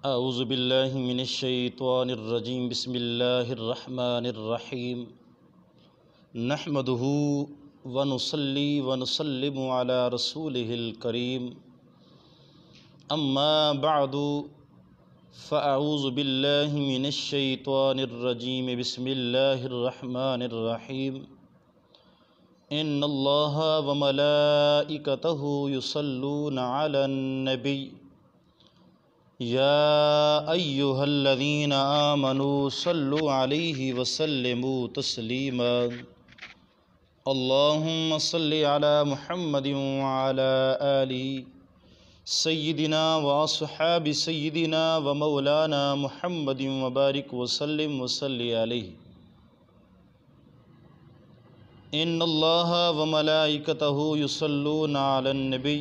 अऊज़ु बिल्लाहि मिनश्शैतानिर्रजीम बिस्मिल्लाहिर्रहमानिर्रहीम नहमदुहु व नुसल्ली व नुसल्लिमु अला रसूलिहिल करीम अम्मा बअदु फ़अऊज़ु बिल्लाहि मिनश्शैतानिर्रजीम बिस्मिल्लाहिर्रहमानिर्रहीम इन्नल्लाहा व मलाइकतहु युसल्लूना अलन नबी या अय्युहल्लज़ीना आमनू सल्लु अलैहि वसल्लिमू तस्लीमा अल्लाहुम्मा सल्लि अला मुहम्मदिन व अला आलि सय्यिदिना व अस्हाबि सय्यिदिना व मौलाना मुहम्मदिन व बारिक वसल्लिम वसल्लि अलैहि इन्नल्लाहा व मलाइकतहु युसल्लूना अलन नबी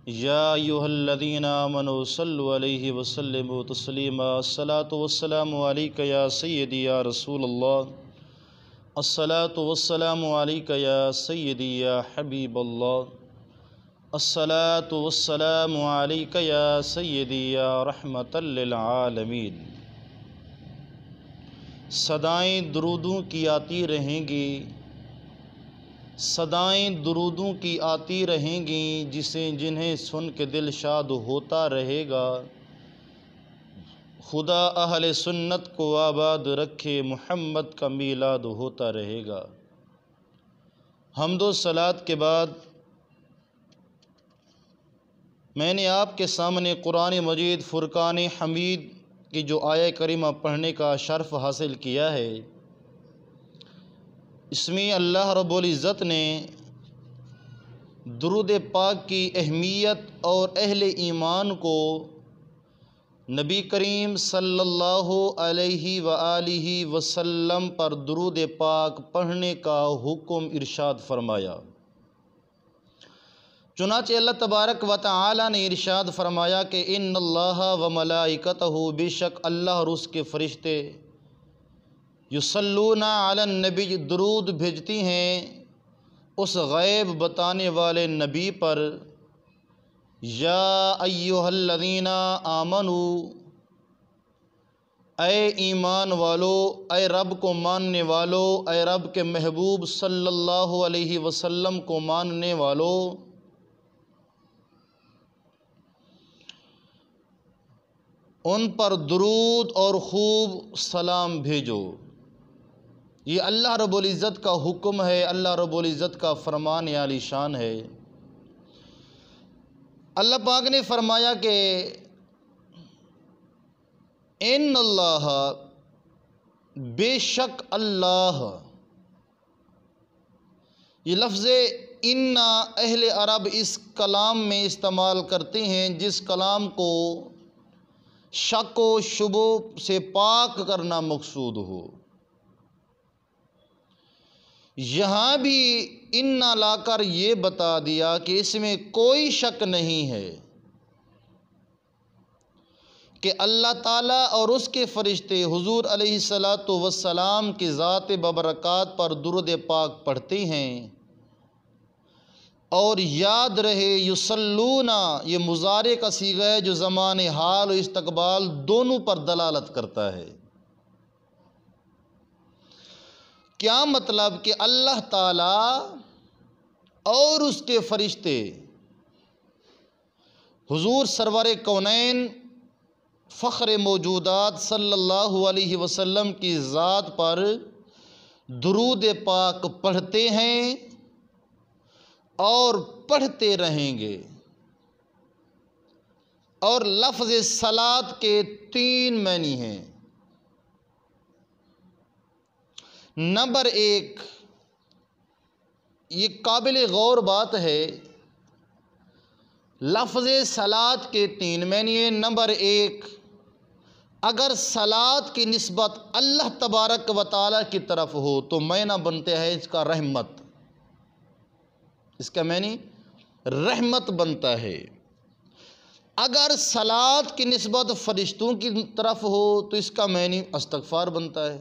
या अय्युहल्लज़ीना आमनू सल्लु अलैहि वसल्लिमू तस्लीमा अस्सलातु वस्सलामु अलैका या सय्यदी या रसूलल्लाह अस्सलातु वस्सलामु अलैका या सय्यदी या हबीबल्लाह अस्सलातु वस्सलामु अलैका या सय्यदी या रहमतल लिल आलमीन। सदाएँ दुरूदों की आती रहेंगी, सदाएँ दुरूदों की आती रहेंगी, जिन्हें सुन के दिल शाद होता रहेगा। खुदा अहले सुन्नत को आबाद रखे, मुहम्मद का मीलाद होता रहेगा। हम्दो सलात के बाद मैंने आपके सामने कुरान मजीद फुरकान हमीद की जो आया करीमा पढ़ने का शर्फ़ हासिल किया है। इसमें अल्लाह रब्बुल इज़्ज़त ने दुरूद पाक की अहमियत और अहले ईमान को नबी करीम सल्लल्लाहु अलैहि व आलिहि वसल्लम पर दुरूद पाक पढ़ने का हुक्म इरशाद फरमाया। चुनांचे अल्लाह तबारक व तआला ने इरशाद फरमाया कि इन्नल्लाह व मलाइकतहु, बेशक अल्लाह और उसके फ़रिश्ते युसल्लूना अलन नबी, दुरूद भेजती हैं उस गैब बताने वाले नबी पर। या अय्युहल्लज़ीना आमनू, ऐ ईमान वालो, ऐ रब को मानने वालो, ऐ रब के महबूब सल्लल्लाहु अलैहि वसल्लम को मानने वालो, उन पर दुरूद और खूब सलाम भेजो। ये अल्लाह रब्बुल इज़्ज़त का हुक्म है, अल्लाह रब्बुल इज़्ज़त का फरमान आलीशान है। अल्लाह पाक ने फरमाया कि इन्नल्लाह, बेशक अल्लाह। ये लफ्ज़ इन्ना अहले अरब इस कलाम में इस्तेमाल करते हैं जिस कलाम को शक व शुबो से पाक करना मकसूद हो। यहाँ भी इन्ना लाकर ये बता दिया कि इसमें कोई शक नहीं है कि अल्लाह ताला और उसके फ़रिश्ते हुज़ूर अलैहिस्सलातु वस्सलाम की ज़ात बबरकात पर दुरूद पाक पढ़ते हैं। और याद रहे युसल्लूना, ये मुज़ारे का सीगा है जो ज़माने हाल और इस्तक़बाल दोनों पर दलालत करता है। क्या मतलब कि अल्लाह ताला और उसके फ़रिश्ते हुज़ूर सरवर कौनैन फ़ख्र मौजूदात सल्लल्लाहु अलैहि वसल्लम की ज़ात पर दुरूद पाक पढ़ते हैं और पढ़ते रहेंगे। और लफ्ज़ सलात के 3 मानी हैं। नंबर 1, ये काबिल गौर बात है, लफ्ज़ सलात के 3 मानी हैं। नंबर 1, अगर सलात की निस्बत अल्लाह तबारक व तआला की तरफ हो तो मायना बनते हैं इसका रहमत, इसका मानी रहमत बनता है। अगर सलात की निस्बत फ़रिश्तों की तरफ हो तो इसका मानी इस्तग़फ़ार बनता है।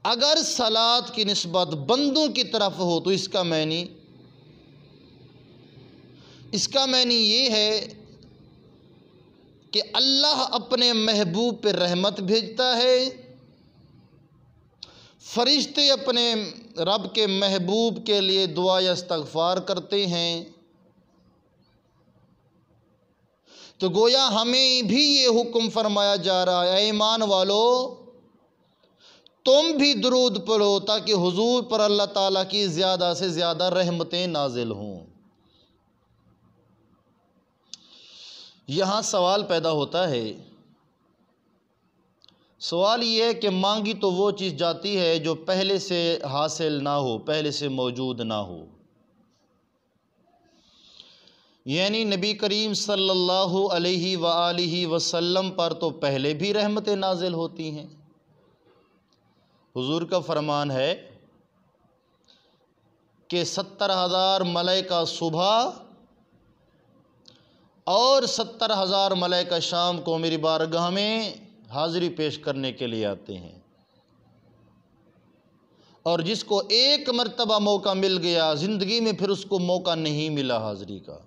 अगर सलात की निस्बत बंदों की तरफ हो तो इसका मानी इसका मानी ये है कि अल्लाह अपने महबूब पे रहमत भेजता है, फरिश्ते अपने रब के महबूब के लिए दुआ या इस्तग़फ़ार करते हैं। तो गोया हमें भी ये हुक्म फरमाया जा रहा है, ईमान वालो तुम भी दुरूद पढ़ो ताकि हुजूर पर अल्लाह ताला की ज़्यादा से ज़्यादा रहमतें नाजिल हों। यहाँ सवाल पैदा होता है, सवाल ये है कि मांगी तो वो चीज़ जाती है जो पहले से हासिल ना हो, पहले से मौजूद ना हो। यानी नबी करीम सल्लल्लाहु अलैहि वआलिहि वसल्लम पर तो पहले भी रहमतें नाजिल होती हैं। हुजूर का फरमान है कि 70,000 मलाइका सुबह और 70,000 मलाइका शाम को मेरी बारगाह में हाज़िरी पेश करने के लिए आते हैं, और जिसको एक मर्तबा मौका मिल गया ज़िंदगी में फिर उसको मौका नहीं मिला हाज़िरी का।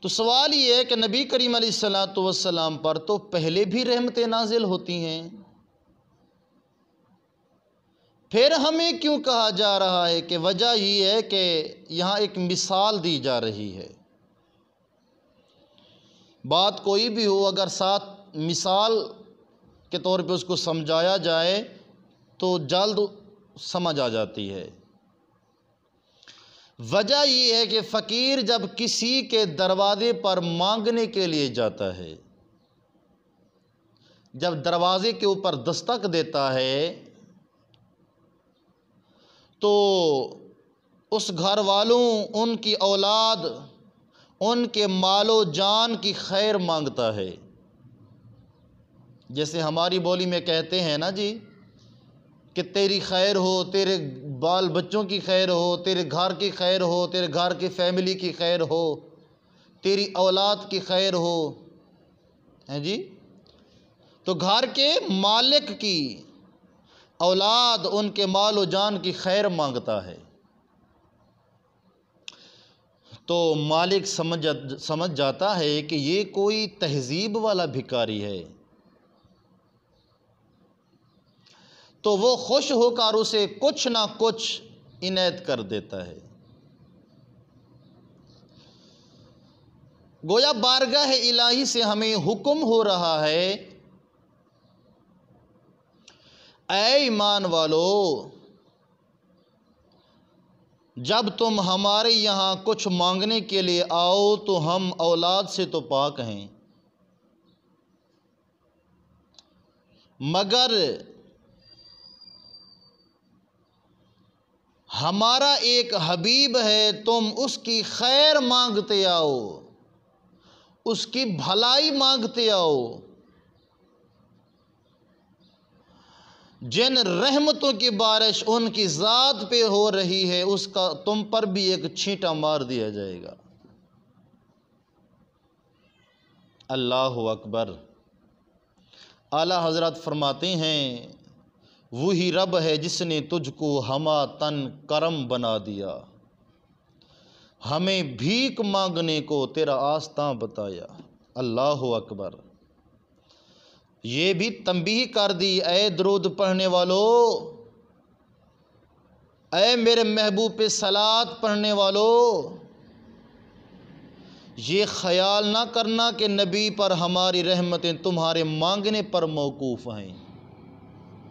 तो सवाल ये है कि नबी करीम अलैहिस्सलातु वस्सलाम पर तो पहले भी रहमतें नाजिल होती हैं, फिर हमें क्यों कहा जा रहा है? कि वजह ये है कि यहाँ एक मिसाल दी जा रही है। बात कोई भी हो, अगर साथ मिसाल के तौर पे उसको समझाया जाए तो जल्द समझ आ जाती है। वजह ये है कि फ़कीर जब किसी के दरवाज़े पर मांगने के लिए जाता है, जब दरवाज़े के ऊपर दस्तक देता है, तो उस घर वालों, उनकी औलाद, उनके मालो जान की खैर मांगता है। जैसे हमारी बोली में कहते हैं ना जी कि तेरी खैर हो, तेरे बाल बच्चों की खैर हो, तेरे घर की खैर हो, तेरे घर की फैमिली की खैर हो, तेरी औलाद की खैर हो, हैं जी। तो घर के मालिक की औलाद, उनके मालो जान की खैर मांगता है। तो मालिक समझ जाता है कि ये कोई तहजीब वाला भिखारी है, तो वो खुश होकर उसे कुछ ना कुछ इनायत कर देता है। गोया बारगाह इलाही से हमें हुक्म हो रहा है, ऐ ईमान वालो, जब तुम हमारे यहाँ कुछ मांगने के लिए आओ तो हम औलाद से तो पाक हैं, मगर हमारा एक हबीब है, तुम उसकी खैर मांगते आओ, उसकी भलाई मांगते आओ। जिन रहमतों की बारिश उनकी ज़ात पे हो रही है, उसका तुम पर भी एक छींटा मार दिया जाएगा। अल्लाहु अकबर। आला हज़रत फरमाते हैं, वही रब है जिसने तुझको हमा तन करम बना दिया, हमें भीख मांगने को तेरा आस्था बताया। अल्लाहु अकबर। ये भी तंबीह कर दी, ऐ दुरूद पढ़ने वालों, ऐ मेरे महबूब पे सलात पढ़ने वालों, ये ख्याल ना करना कि नबी पर हमारी रहमतें तुम्हारे मांगने पर मौकूफ़ हैं।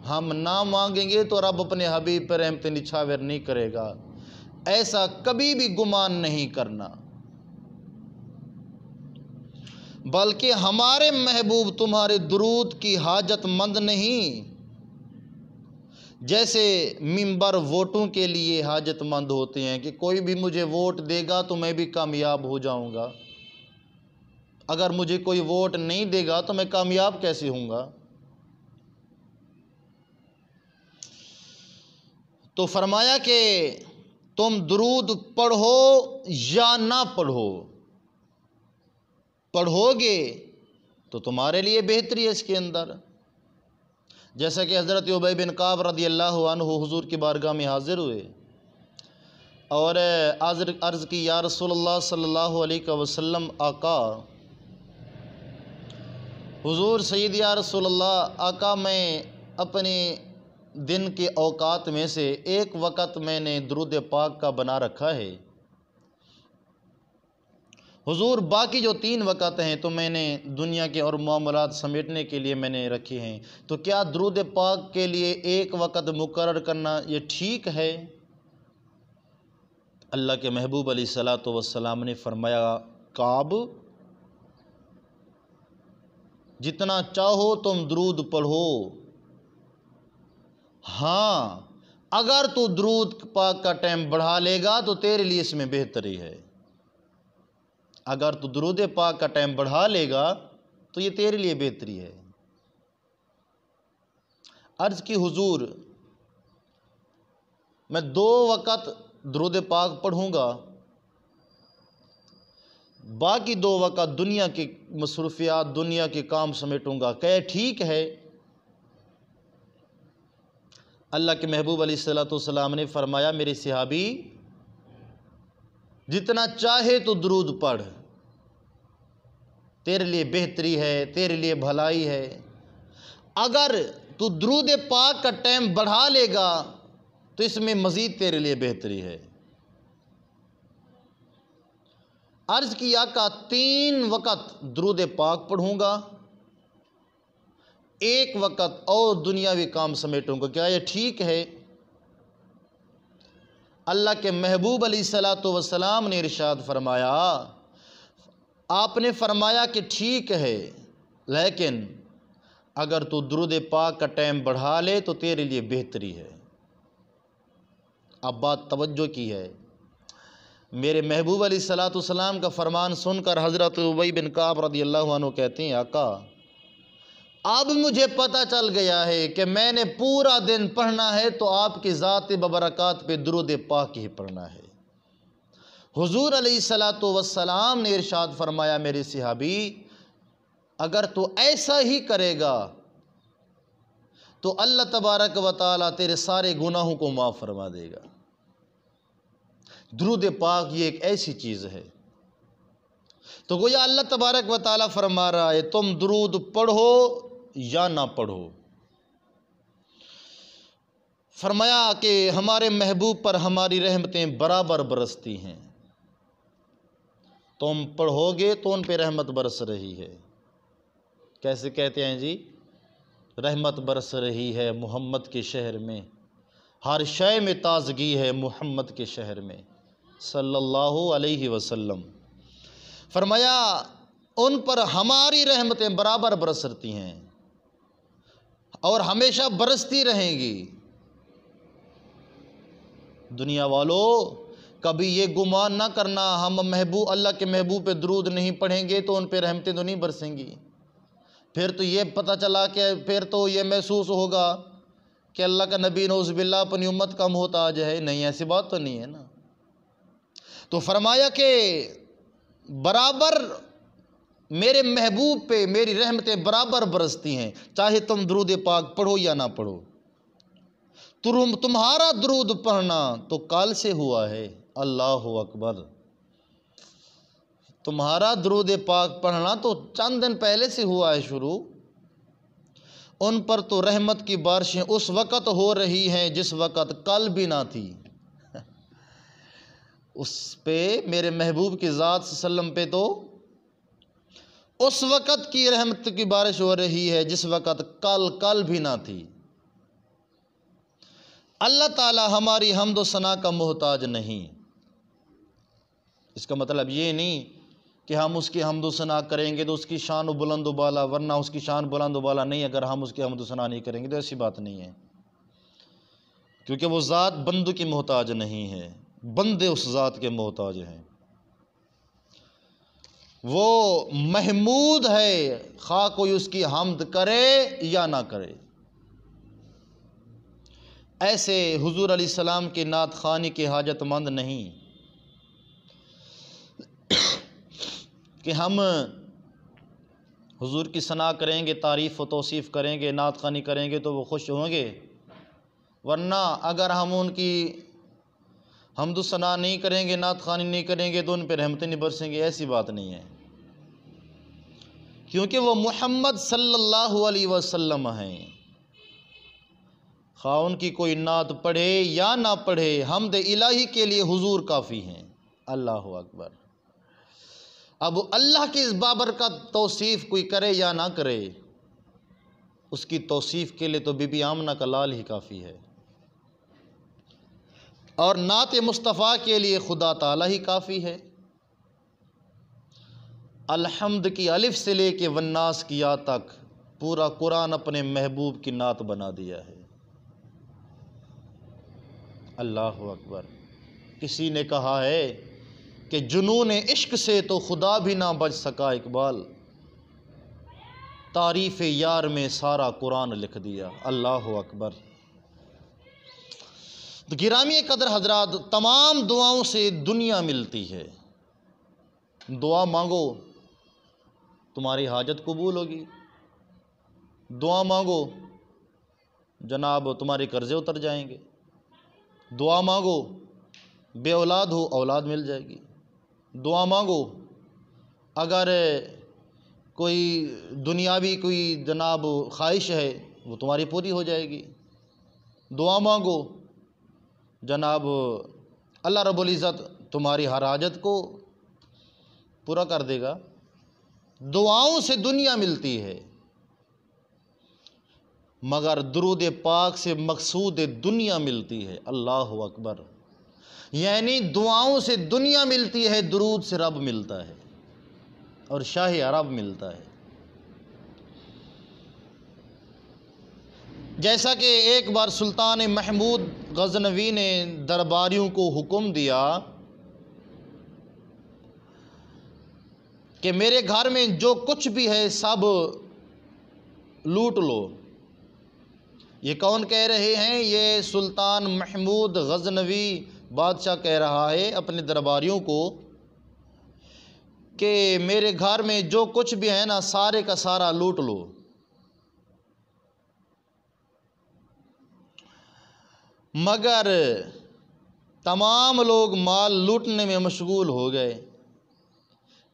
हम ना मांगेंगे तो रब अपने हबीब पर रहमतें निछावर नहीं करेगा, ऐसा कभी भी गुमान नहीं करना। बल्कि हमारे महबूब तुम्हारे दुरूद की हाजतमंद नहीं, जैसे मिंबर वोटों के लिए हाजतमंद होते हैं कि कोई भी मुझे वोट देगा तो मैं भी कामयाब हो जाऊंगा, अगर मुझे कोई वोट नहीं देगा तो मैं कामयाब कैसे होऊंगा। तो फरमाया कि तुम दुरूद पढ़ो या ना पढ़ो, पढ़ोगे तो तुम्हारे लिए बेहतरी है इसके अंदर। जैसा कि हज़रत उबई बिन काब रज़ियल्लाहु अन्हु हुज़ूर की बारगाह में हाज़िर हुए, और अर्ज़ की या रसूलल्लाह सल्लल्लाहु अलैहि वसल्लम आका, हुजूर सैयद या रसूलल्लाह आका, मैं अपने दिन के औकात में से एक वक़्त मैंने दुरूद पाक का बना रखा है हुजूर, बाकी जो 3 वक़्त हैं तो मैंने दुनिया के और मामलात समेटने के लिए मैंने रखे हैं। तो क्या दुरूद पाक के लिए एक वक़्त मुकर्रर करना ये ठीक है? अल्लाह के महबूब अलैहिस्सलातु वस्सलाम ने फरमाया, काब, जितना चाहो तुम दुरूद पढ़ो। हाँ, अगर तू दुरूद पाक का टाइम बढ़ा लेगा तो तेरे लिए इसमें बेहतरी है। अगर तू दुरूद पाक का टाइम बढ़ा लेगा तो ये तेरे लिए बेहतरी है। अर्ज़ की हुजूर, मैं 2 वक़्त दुरूद पाक पढ़ूँगा, बाकी 2 वक़्त दुनिया की मसरूफियात, दुनिया के काम समेटूँगा, क्या ठीक है? अल्लाह के महबूब अलैहिस्सलातु वस्सलाम ने फरमाया, मेरे सहाबी, जितना चाहे तो दुरूद पढ़, तेरे लिए बेहतरी है, तेरे लिए भलाई है। अगर तू दुरूद पाक का टाइम बढ़ा लेगा तो इसमें मज़ीद तेरे लिए बेहतरी है। अर्ज़ किया का 3 वक़्त दुरूद पाक पढ़ूँगा, 1 वक़्त और दुनियावी काम समेटूँगा, क्या ये ठीक है? अल्लाह के महबूब अलैहिस्सलातु वस्सलाम ने इरशाद फरमाया, आपने फरमाया कि ठीक है, लेकिन अगर तू दुरूद पाक का टाइम बढ़ा ले तो तेरे लिए बेहतरी है। अब बात तवज्जो की है। मेरे महबूब अलैहिस्सलातु वस्सलाम का फरमान सुनकर हज़रत उबई बिन काब रज़ियल्लाहु अन्हु कहते हैं, आका, अब मुझे पता चल गया है कि मैंने पूरा दिन पढ़ना है तो आपकी ज़ात बबरकात पे दुरूद पाक ही पढ़ना है। हुजूर अलैहिस्सलातु वस्सलाम ने इरशाद फरमाया, मेरे सहाबी, अगर तू ऐसा ही करेगा तो अल्लाह तबारक व तआला तेरे सारे गुनाहों को माफ़ फरमा देगा। दुरूद पाक ये एक ऐसी चीज़ है। तो गोया अल्लाह तबारक व तआला फरमा रहा है, तुम दुरूद पढ़ो या ना पढ़ो। फरमाया कि हमारे महबूब पर हमारी रहमतें बराबर बरसती हैं, तुम पढ़ोगे तो उन पे रहमत बरस रही है। कैसे कहते हैं जी? रहमत बरस रही है मोहम्मद के शहर में, हर शय में ताजगी है मोहम्मद के शहर में सल्लल्लाहु अलैहि वसल्लम। फरमाया उन पर हमारी रहमतें बराबर बरसती हैं और हमेशा बरसती रहेंगी। दुनिया वालों, कभी ये गुमान ना करना हम महबूब अल्लाह के महबूब पे दुरूद नहीं पढ़ेंगे तो उन पे रहमतें तो नहीं बरसेंगी। फिर तो ये पता चला कि फिर तो ये महसूस होगा कि अल्लाह का नबी नौज़ुबिल्लाह अपनी उम्मत का मोहताज है। नहीं, ऐसी बात तो नहीं है ना। तो फरमाया कि बराबर मेरे महबूब पे मेरी रहमतें बराबर बरसती हैं, चाहे तुम दुरूद पाक पढ़ो या ना पढ़ो। तुम्हारा दुरूद पढ़ना तो काल से हुआ है, अल्लाहु अकबर। तुम्हारा दुरूद पाक पढ़ना तो चंद दिन पहले से हुआ है शुरू। उन पर तो रहमत की बारिशें उस वक़्त हो रही हैं जिस वक़्त कल भी ना थी। उस पे मेरे महबूब की ज़ात सल्लम पे तो उस वक़्त की रहमत की बारिश हो रही है जिस वक़्त कल भी ना थी। अल्लाह ताला हमारी हम्द व सना का मोहताज नहीं। इसका मतलब ये नहीं कि हम उसकी हम्द व सना करेंगे तो उसकी शान बुलंद व बाला, वरना उसकी शान बुलंद व बाला नहीं अगर हम उसकी हम्द व सना नहीं करेंगे तो ऐसी बात नहीं है। क्योंकि वो ज़ात बंदों की मोहताज नहीं है, बंदे उस ज़ात के मोहताज हैं। वो महमूद है, खा कोई उसकी हम्द करे या ना करे। ऐसे हुजूर अलैहिस्सलाम के नात खानी के हाजतमंद नहीं कि हम हुजूर की सना करेंगे, तारीफ़ व तौसीफ़ करेंगे, नात खानी करेंगे तो वो खुश होंगे। वरना अगर हम उनकी हम्दो सना नहीं करेंगे, नात खानी नहीं करेंगे तो उन पर रहमतें नहीं बरसेंगे, ऐसी बात नहीं है। क्योंकि वो मोहम्मद सल्लल्लाहु अलैहि वसल्लम हैं। खा उनकी कोई नात पढ़े या ना पढ़े, हम्द इलाही के लिए हुजूर काफ़ी हैं। अल्लाह अकबर। अब अल्लाह की इस बाबर का तौसीफ़ कोई करे या ना करे, उसकी तौसीफ़ के लिए तो बीबी आमना का लाल ही काफ़ी है, और नात मुस्तफ़ा के लिए खुदा ताला ही काफ़ी है। अलहम्द की अलिफ से लेके वन्नास की या तक पूरा कुरान अपने महबूब की नात बना दिया है। अल्लाह अकबर। किसी ने कहा है कि जुनून इश्क से तो खुदा भी ना बच सका इकबाल, तारीफ़ यार में सारा कुरान लिख दिया। अल्लाह अकबर। तो गिरामी कदर हजरात, तमाम दुआओं से दुनिया मिलती है। दुआ मांगो तुम्हारी हाजत कबूल होगी, दुआ मांगो जनाब तुम्हारे कर्ज़े उतर जाएंगे, दुआ मांगो बे औलाद हो औलाद मिल जाएगी, दुआ मांगो अगर कोई दुनियावी कोई जनाब ख्वाहिश है वो तुम्हारी पूरी हो जाएगी, दुआ मांगो जनाब अल्लाह रब्बुल इज़्ज़त तुम्हारी हर हाजत को पूरा कर देगा। दुआओं से दुनिया मिलती है, मगर दुरूद पाक से मकसूद दुनिया मिलती है। अल्लाह अकबर। यानी दुआओं से दुनिया मिलती है, दुरूद से रब मिलता है और शाह अरब मिलता है। जैसा कि एक बार सुल्तान महमूद गज़नवी ने दरबारियों को हुक्म दिया कि मेरे घर में जो कुछ भी है सब लूट लो। ये कौन कह रहे हैं? ये सुल्तान महमूद गज़नवी बादशाह कह रहा है अपने दरबारियों को कि मेरे घर में जो कुछ भी है ना सारे का सारा लूट लो। मगर तमाम लोग माल लूटने में मशगूल हो गए।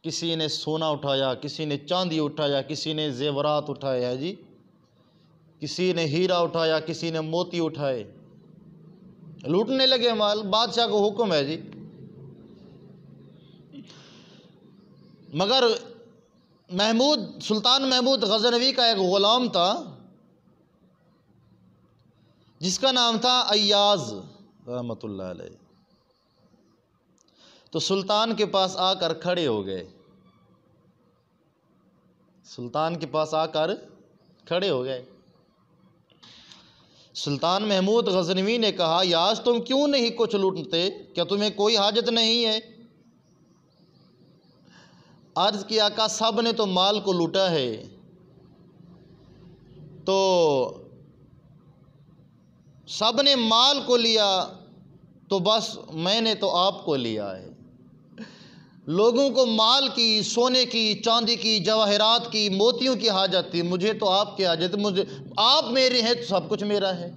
किसी ने सोना उठाया, किसी ने चांदी उठाया, किसी ने जेवरात उठाया है जी, किसी ने हीरा उठाया, किसी ने मोती उठाए, लूटने लगे माल। बादशाह को हुक्म है जी। मगर सुल्तान महमूद गज़नवी का एक ग़ुलाम था जिसका नाम था अय्याज़ रहमतुल्लाह अलैह। तो सुल्तान के पास आकर खड़े हो गए, सुल्तान के पास आकर खड़े हो गए। सुल्तान महमूद गज़नवी ने कहा, याज़ तुम क्यों नहीं कुछ लूटते? क्या तुम्हें कोई हाजत नहीं है? अर्ज़ किया का सब ने तो माल को लूटा है, तो सब ने माल को लिया तो बस मैंने तो आपको लिया है। लोगों को माल की, सोने की, चांदी की, जवाहरात की, मोतियों की हाजत थी, मुझे तो आपकी हाजत, मुझे आप मेरे हैं तो सब कुछ मेरा है।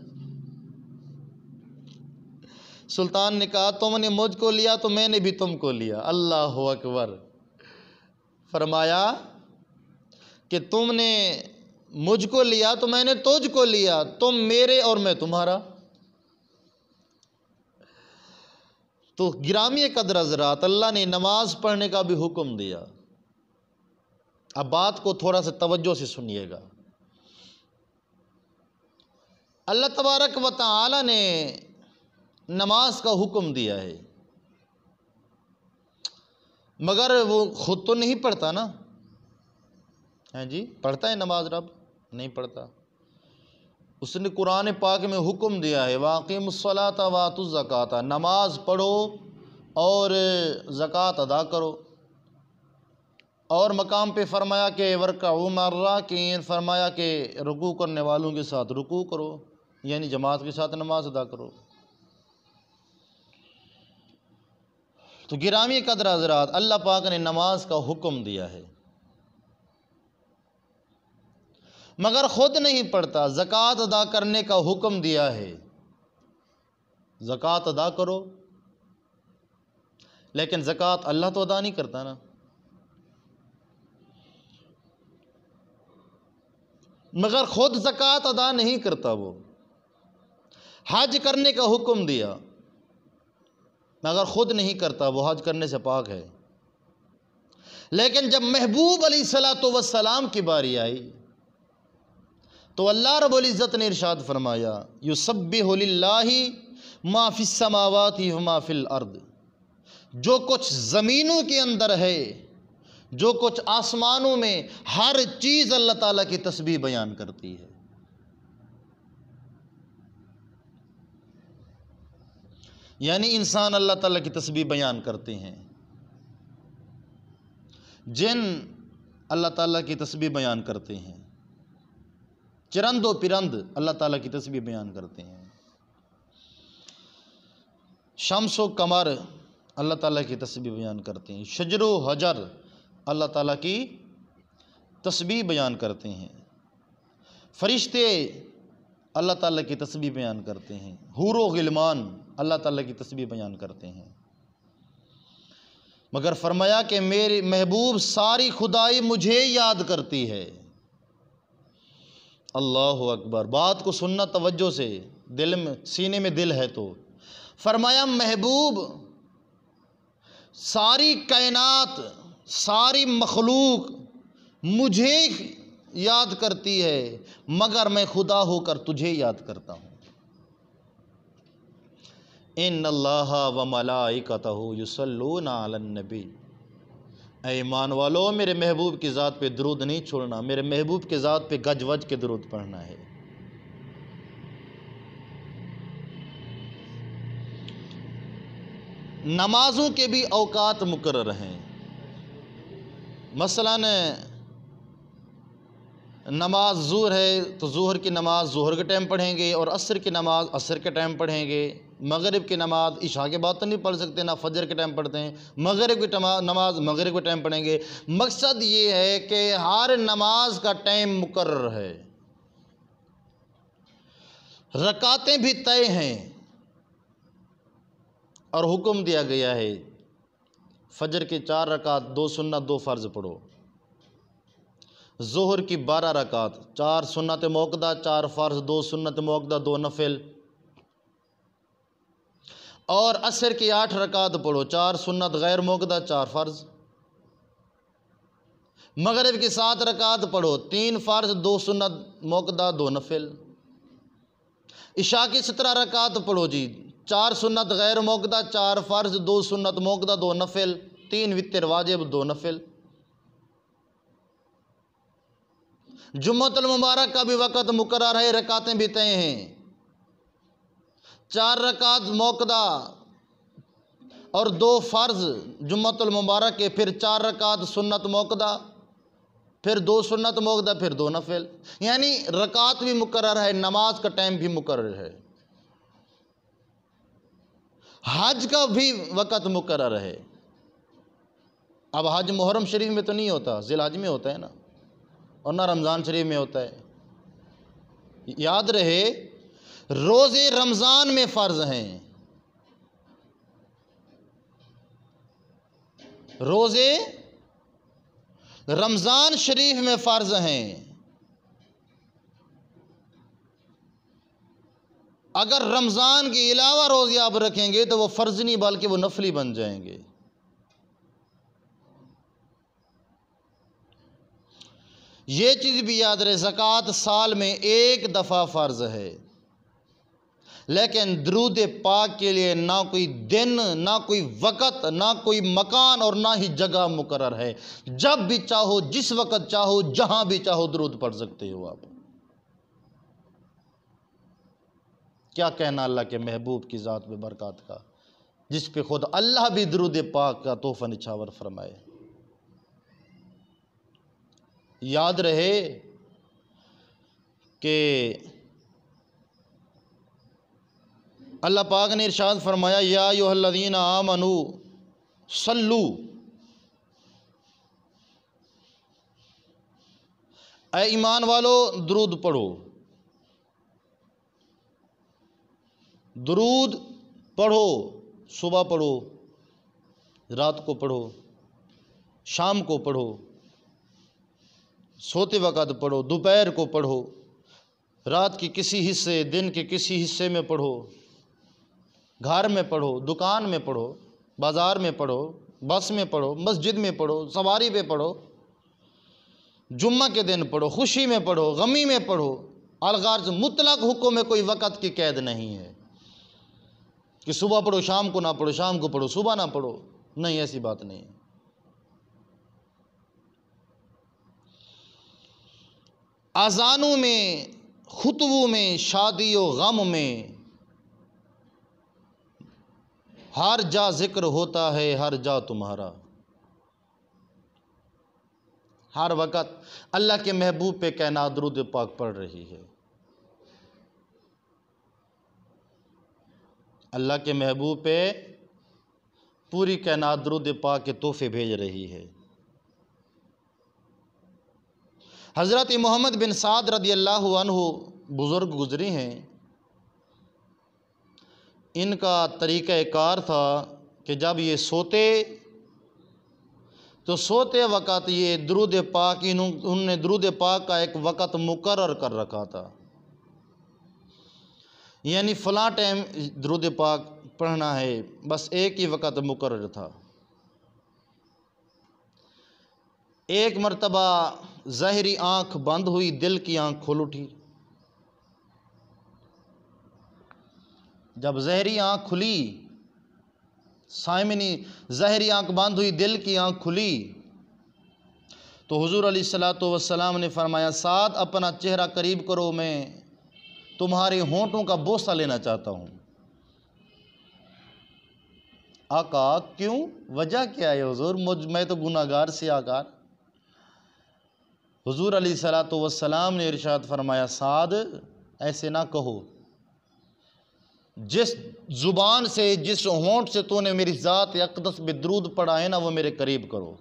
सुल्तान ने कहा तुमने मुझको लिया तो मैंने भी तुमको लिया। अल्लाह अकबर। फरमाया कि तुमने मुझको लिया तो मैंने तुझको लिया, तुम मेरे और मैं तुम्हारा। तो गिरामी कदर हज़रात, अल्लाह ने नमाज पढ़ने का भी हुक्म दिया। अब बात को थोड़ा सा तवज्जो से सुनिएगा। अल्लाह तबारक व तआला ने नमाज का हुक्म दिया है, मगर वो खुद तो नहीं पढ़ता ना, हैं जी? पढ़ता है नमाज रब? नहीं पढ़ता। उसने कुरान पाक में हुक्म दिया है वाक़िमुस्सलाता वातुज़ ज़काता, नमाज पढ़ो और ज़कात अदा करो। और मकाम पे फरमाया कि वर्कअू मर्राकीन, फरमाया कि रुकू करने वालों के साथ रुकू करो, यानी जमात के साथ नमाज अदा करो। तो गिरामी कदर हज़रात, अल्लाह पाक ने नमाज का हुक्म दिया है मगर ख़ुद नहीं पढ़ता। ज़कात अदा करने का हुक्म दिया है, ज़कात अदा करो लेकिन ज़कात अल्लाह तो अदा नहीं करता ना। मगर ख़ुद ज़कात अदा नहीं करता, वो हज करने का हुक्म दिया मगर ख़ुद नहीं करता, वो हज करने से पाक है। लेकिन जब महबूब अलैहिस्सलातु वस्सलाम की बारी आई तो अल्लाह रब्बुल इज़्ज़त ने इरशाद फरमाया, युसब्बिहु लिल्लाहि मा फिस समावाति व मा फिल अर्द, जो कुछ ज़मीनों के अंदर है, जो कुछ आसमानों में, हर चीज़ अल्लाह ताला की तस्बीह बयान करती है। यानी इंसान अल्लाह ताला की तस्बीह बयान करते हैं, जिन अल्लाह ताला की तस्बीह बयान करते हैं, चरंदो पिरंद अल्लाह ताला की तस्बीह बयान करते हैं, शम्सो कमर अल्लाह ताला की तस्बीह बयान करते हैं, शजरो हजर अल्लाह ताला की तस्बीह बयान करते हैं, फरिश्ते अल्लाह ताला की तस्बीह बयान करते हैं, हूरो गिलमान अल्लाह ताला की तस्बीह बयान करते हैं। मगर फरमाया कि मेरे महबूब सारी खुदाई मुझे याद करती है। अल्लाहु अकबर। बात को सुनना तवज्जो से, दिल में, सीने में दिल है तो। फरमाया महबूब सारी कायनात, सारी मखलूक मुझे याद करती है, मगर मैं खुदा होकर तुझे याद करता हूँ। इन्नल्लाह व मलाइकतहु युसल्लूना अलन नबी, ऐ ईमान वालो मेरे महबूब की ज़ात पे दरूद नहीं छोड़ना, मेरे महबूब की ज़ात पे गज वज के दरूद पढ़ना है। नमाज़ों के भी औकात मुकर्रर हैं। मसलन नमाज ज़ुहर है तो ज़ुहर की नमाज ज़ुहर के टाइम पढ़ेंगे और असर की नमाज असर के टाइम पढ़ेंगे। मगरिब की नमाज इशा के बाद तो नहीं पढ़ सकते, ना फजर के टाइम पढ़ते हैं। मगरिब की नमाज मगरिब के टाइम पढ़ेंगे। मकसद ये है कि हर नमाज का टाइम मुकर्रर है, रकातें भी तय हैं और हुक्म दिया गया है फजर की 4 रकात, 2 सुन्नत 2 फ़र्ज़ पढ़ो। ज़ोहर की 12 रकात, 4 सुन्नत मौक़दा 4 फ़र्ज़, 2 सुन्नत मौक़दा 2 नफिल। और असर की 8 रकात पढ़ो, 4 सुन्नत गैर मौक़दा 4 फ़र्ज़। मगरिब की 7 रकात पढ़ो, 3 फ़र्ज़ 2 सुन्नत मौक़दा 2 नफिल। इशा की 17 रकात पढ़ो जी, 4 सुन्नत गैर मौक़दा 4 फ़र्ज़, 2 सुन्नत मौक़दा 2 नफिल, 3 वितर वाजिब 2 नफिल। जुम्मतुल मुबारक का भी वक़्त मुकर्रर है, रकातें भी तय हैं। 4 रकात मौक़दा और 2 फ़र्ज़ जुम्मतुल मुबारक के, फिर 4 रकात सुन्नत मौक़दा, फिर 2 सुन्नत मौक़दा, फिर 2 नफिल। यानी रकात भी मुकर्रर है, नमाज का टाइम भी मुकर्रर है। हज का भी वक़्त मुकर्रर है। अब हज मुहर्रम शरीफ में तो नहीं होता, ज़िलहज में होता है ना, और ना रमज़ान शरीफ में होता है। याद रहे रोज़े रमज़ान में फ़र्ज़ हैं, रोज़े रमज़ान शरीफ में फ़र्ज़ हैं। अगर रमज़ान के अलावा रोज़े आप रखेंगे तो वो फ़र्ज़ नहीं बल्कि वो नफली बन जाएंगे। ये चीज़ भी याद रहे, ज़कात साल में 1 दफ़ा फ़र्ज़ है, लेकिन दरूद पाक के लिए ना कोई दिन, ना कोई वक़्त, ना कोई मकान और ना ही जगह मुकर्रर है। जब भी चाहो, जिस वक़्त चाहो, जहाँ भी चाहो दरूद पढ़ सकते हो आप। क्या कहना अल्लाह के महबूब की ज़ात में बरकत का, जिस पे खुद अल्लाह भी दरूद पाक का तोहफ़ा निछावर फरमाए। याद रहे कि अल्लाह पाक ने इरशाद फरमाया, या अय्युहल्लज़ीना आमनू सल्लू, ऐ ईमान वालो दरूद पढ़ो। दरूद पढ़ो, सुबह पढ़ो, रात को पढ़ो, शाम को पढ़ो, सोते वक़्त पढ़ो, दोपहर को पढ़ो, रात के किसी हिस्से, दिन के किसी हिस्से में पढ़ो, घर में पढ़ो, दुकान में पढ़ो, बाज़ार में पढ़ो, बस में पढ़ो, मस्जिद में पढ़ो, सवारी पे पढ़ो, जुम्मा के दिन पढ़ो, खुशी में पढ़ो, गमी में पढ़ो। अलगार्ज मुतलक हुक्म में कोई वक़्त की कैद नहीं है कि सुबह पढ़ो शाम को ना पढ़ो, शाम को पढ़ो सुबह ना पढ़ो, नहीं, ऐसी बात नहीं। अज़ानों में, खुतबों में, शादी और गम में हर जा जिक्र होता है, हर जा तुम्हारा। हर वक़्त अल्लाह के महबूब पे कायनात दुरूद पाक पढ़ रही है। अल्लाह के महबूब पे पूरी कायनात दुरूद पाक के तोहफे भेज रही है। हज़रत मोहम्मद बिन साद रदी अल्लाहु अन्हु बुज़ुर्ग गुज़री हैं। इनका तरीक़ा कार था कि जब ये सोते तो सोते वक़्त ये दुरूद पाक, उन्होंने दुरूद पाक का एक वक़्त मुकर्रर कर रखा था, यानी फ़लाँ टाइम दुरूद पाक पढ़ना है, बस एक ही वक़्त मुकर्रर था। एक मरतबा ज़ाहिरी आँख बंद हुई, दिल की आँख खुल उठी। जब ज़ाहिरी आँख खुली, साइमनी ज़ाहिरी आँख बंद हुई, दिल की आँख खुली, तो हुज़ूर अलैहिस्सलातु वस्सलाम ने फरमाया, साद अपना चेहरा करीब करो, मैं तुम्हारे होंठों का बोसा लेना चाहता हूँ। आका क्यों, वजह क्या है हुज़ूर, मैं तो गुनाहगार से आकार। हुज़ूर अलैहिस्सलातु वस्सलाम ने इरशाद फरमाया, साद ऐसे ना कहो, जिस ज़ुबान से, जिस होंठ से तूने मेरी ज़ात अक़दस पे दुरूद पढ़ा है ना, वो मेरे करीब करो।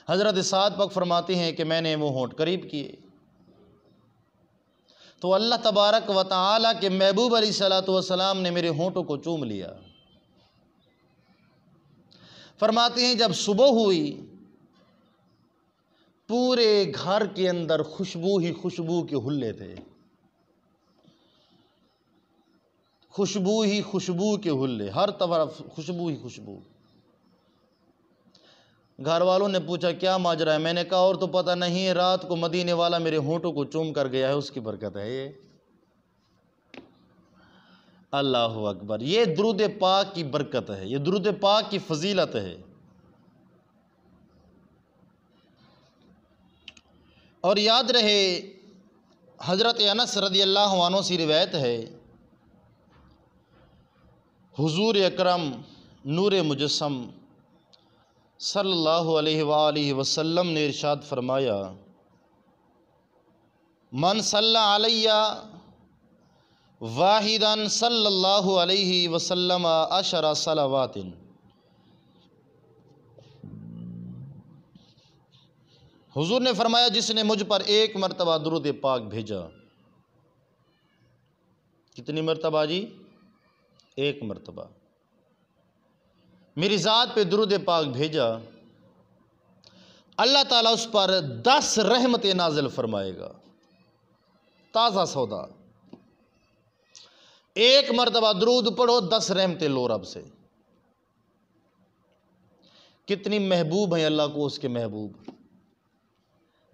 हज़रत साद पाक फरमाते हैं कि मैंने वो होंठ करीब किए तो अल्लाह तबारक व तआला के महबूब अलैहिस्सलातु वस्सलाम ने मेरे होंठों को चूम लिया। फरमाते हैं जब सुबह हुई, पूरे घर के अंदर खुशबू ही खुशबू के हुल्ले थे, खुशबू ही खुशबू के हुल्ले, हर तरफ खुशबू ही खुशबू। घर वालों ने पूछा क्या माजरा है, मैंने कहा और तो पता नहीं, रात को मदीने वाला मेरे होंठों को चूम कर गया है, उसकी बरकत है ये। अल्लाहु अकबर, ये दुरूद पाक की बरकत है, ये दुरूद पाक की फजीलत है। और याद रहे, हज़रत अनस रदी अल्लाहु अन्हु से रिवायत है, हुज़ूर अकरम नूर मुजस्सम सल्लल्लाहु अलैहि वसल्लम ने इरशाद फरमाया, मन सल्ला अलैया वाहिदन सल्लल्लाहु अलैहि वसल्लम अशरा सलावातिन। हुजूर ने फरमाया, जिसने मुझ पर एक मरतबा दुरूद पाक भेजा। कितनी मरतबा जी? एक मरतबा मेरी ज़ात पे दुरूद पाक भेजा, अल्लाह ताला उस पर 10 रहमतें नाजिल फरमाएगा। ताज़ा सौदा, एक मरतबा दुरूद पढ़ो, 10 रहमतें लो रब से। कितनी महबूब है अल्लाह को उसके महबूब।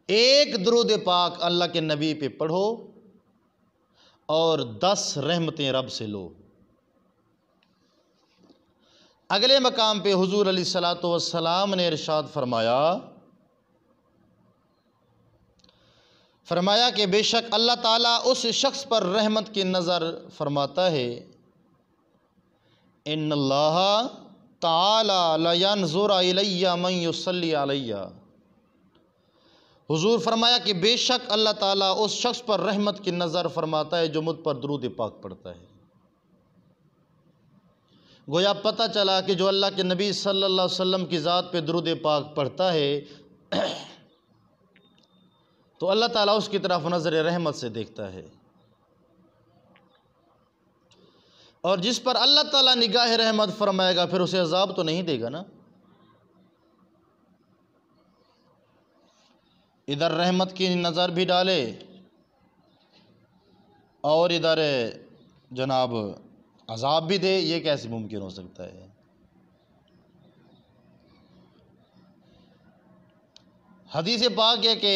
एक दुरूद पाक अल्लाह के नबी पे पढ़ो और 10 रहमतें रब से लो। अगले मकाम पे हुजूर अलैहिस्सलातु वस्सलाम ने इरशाद फरमाया कि बेशक अल्लाह ताला उस शख्स पर रहमत की नज़र फरमाता है, इन्नल्लाह ताला ला यंज़ुरु इलैया मन युसल्ली अलैया। हुजूर फरमाया कि बेशक अल्लाह ताला उस शख्स पर रहमत की नज़र फरमाता है जो मुझ पर दुरूद पाक पढ़ता है। गोया पता चला कि जो अल्लाह के नबी सल्लल्लाहु अलैहि वसल्लम की ज़ात पे दुरूद पाक पढ़ता है तो अल्लाह ताला उसकी तरफ नज़र रहमत से देखता है। और जिस पर अल्लाह ताला निगाह रहमत फरमाएगा फिर उसे अजाब तो नहीं देगा ना। इधर रहमत की नज़र भी डाले और इधर जनाब अजाब भी दे, ये कैसे मुमकिन हो सकता है। हदीस पाक है कि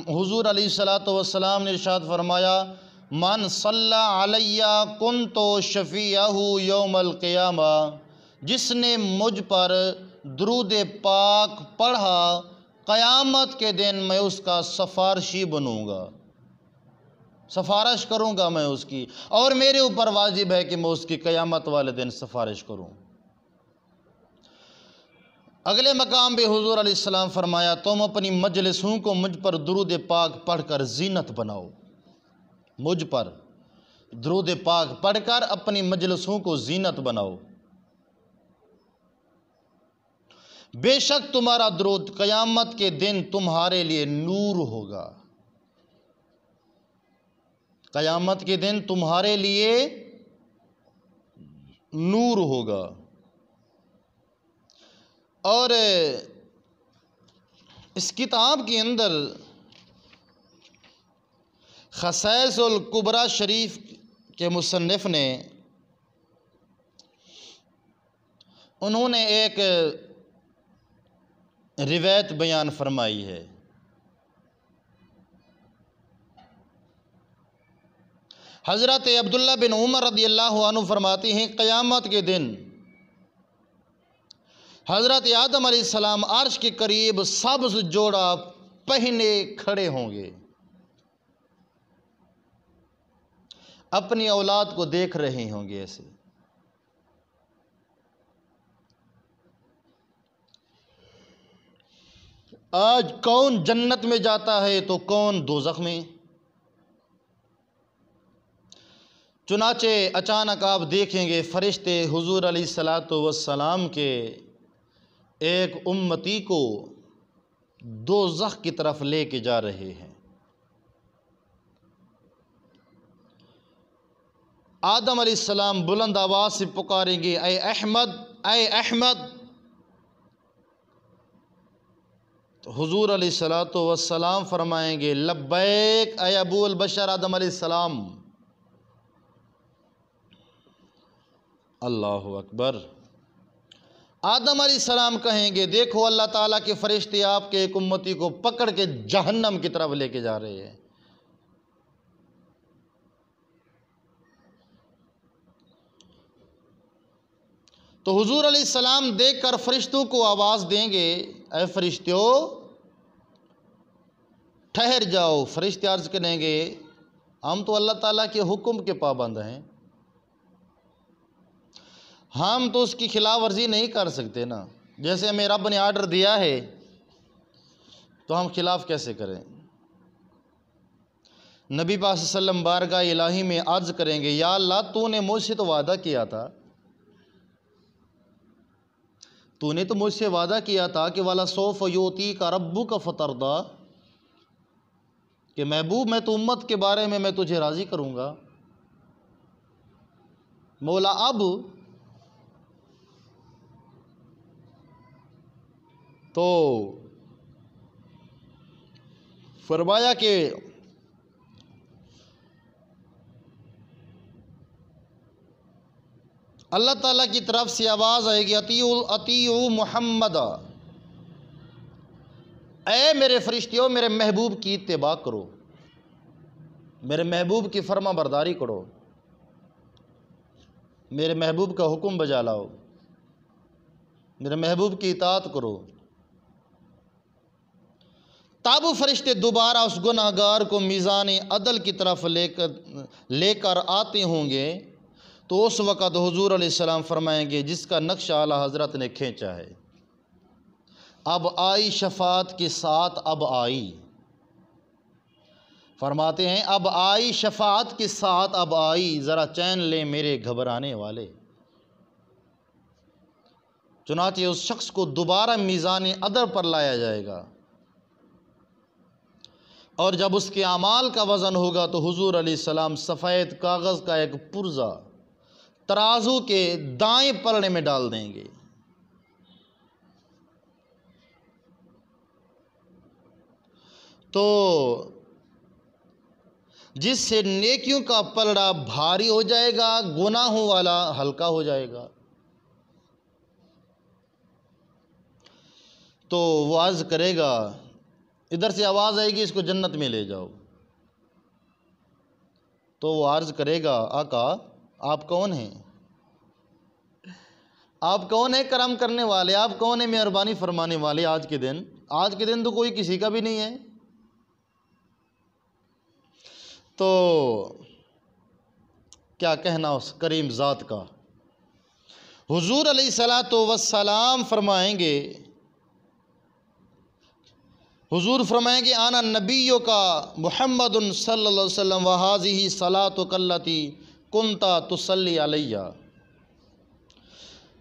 हुजूर अलैहिस्सलातु वस्सलाम ने इरशाद फरमाया, मन सल्ला अलैया कुन्तो शफीअहु यौमल क़ियामा, जिसने मुझ पर दुरूद पाक पढ़ा क़यामत के दिन मैं उसका सफारशी बनूँगा, सफारिश करूँगा मैं उसकी, और मेरे ऊपर वाजिब है कि मैं उसकी क़यामत वाले दिन सफारिश करूँ। अगले मकाम पे हुजूर अलैहिस्सलाम फरमाया, तुम अपनी मजलिसों को मुझ पर दुरूद पाक पढ़कर जीनत बनाओ, मुझ पर दुरूद पाक पढ़कर अपनी मजलिसों को जीनत बनाओ। बेशक तुम्हारा दुरूद क़यामत के दिन तुम्हारे लिए नूर होगा, क़यामत के दिन तुम्हारे लिए नूर होगा। और इस किताब के अंदर ख़साइसुल कुबरा शरीफ के मुसन्निफ़ ने उन्होंने एक रिवायत बयान फरमाई है। हज़रत अब्दुल्ला बिन उमर रज़ियल्लाहु अन्हु फरमाते हैं, क़यामत के दिन हज़रत आदम अलैहिस्सलाम अर्श के करीब सब्ज़ जोड़ा पहने खड़े होंगे, अपनी औलाद को देख रहे होंगे ऐसे। आज कौन जन्नत में जाता है तो कौन दोज़ख में। चुनाचे अचानक आप देखेंगे फरिश्ते हुजूर अलैहिस्सलातु वस्सलाम के एक उम्मती को दोज़ख की तरफ लेके जा रहे हैं। आदम अलैहिस्सलाम बुलंद आवाज़ से पुकारेंगे, ऐ अहमद, ऐ अहमद। तो हुजूर अलैहिस्सलातु वस्सलाम फरमाएंगे, लब्बैक ऐ अबूल बशर आदम अलैहिस्सलाम। अल्लाहु अकबर। आदम अलैहिस्सलाम कहेंगे, देखो अल्लाह ताला के फरिश्ते आपके एक उम्मती को पकड़ के जहन्नम की तरफ लेके जा रहे हैं। तो हुजूर अलैहिस्सलाम देखकर फरिश्तों को आवाज़ देंगे, ऐ फरिश्तों ठहर जाओ। फरिश्ते अर्ज करेंगे, हम तो अल्लाह ताला के हुक्म के पाबंद हैं, हम तो उसकी खिलाफ वर्जी नहीं कर सकते ना। जैसे हमें रब ने आर्डर दिया है तो हम खिलाफ कैसे करें। नबी पाक सल्लल्लाहु अलैहि वसल्लम बारगाह इलाही में अर्ज करेंगे, या अल्लाह तूने मुझसे तो वादा किया था, तूने तो मुझसे वादा किया था कि वाला सौफ योती का रब्बू का फतरदा, कि महबूब मैं तो उम्मत के बारे में मैं तुझे राज़ी करूँगा। मौला अब तो फरमाया कि अल्लाह ताला की तरफ से आवाज़ आएगी, अतीउ मुहम्मद, ऐ मेरे फरिश्तियों मेरे महबूब की इत्तिबा करो, मेरे महबूब की फर्मा बरदारी करो, मेरे महबूब का हुक्म बजा लाओ, मेरे महबूब की इताअत करो। तब फरिश्ते दोबारा उस गुनहगार को मीज़ान अदल की तरफ लेकर आते होंगे। तो उस वक़्त हुजूर अलैहिस्सलाम फरमाएंगे, जिसका नक्शा आला हज़रत ने खींचा है, अब आई शफ़ाअत के साथ, अब आई। फरमाते हैं, अब आई शफ़ाअत के साथ, अब आई, ज़रा चैन ले मेरे घबराने वाले। चुनांचे उस शख्स को दोबारा मीज़ान अदल पर लाया जाएगा और जब उसके अमाल का वज़न होगा तो हुजूर अलैहिस्सलाम सफ़ेद कागज़ का एक पुर्ज़ा तराजू के दाएं पलड़े में डाल देंगे। तो जिससे नेकियों का पलड़ा भारी हो जाएगा, गुनाहों वाला हल्का हो जाएगा। तो वो अर्ज़ करेगा, इधर से आवाज़ आएगी इसको जन्नत में ले जाओ। तो वो अर्ज़ करेगा, आका आप कौन हैं? आप कौन है करम करने वाले? आप कौन है मेहरबानी फरमाने वाले? आज के दिन तो कोई किसी का भी नहीं है। तो क्या कहना उस करीम ज़ात का। हुजूर अलैहिस्सलातु वस्सलाम फरमाएंगे, हुजूर फरमाएंगे, आना नबियों का मुहम्मदुन सल्लल्लाहु अलैहि वसल्लम व हाज़िही सलातु कल्लती कुंता तुसल्ली अलैया।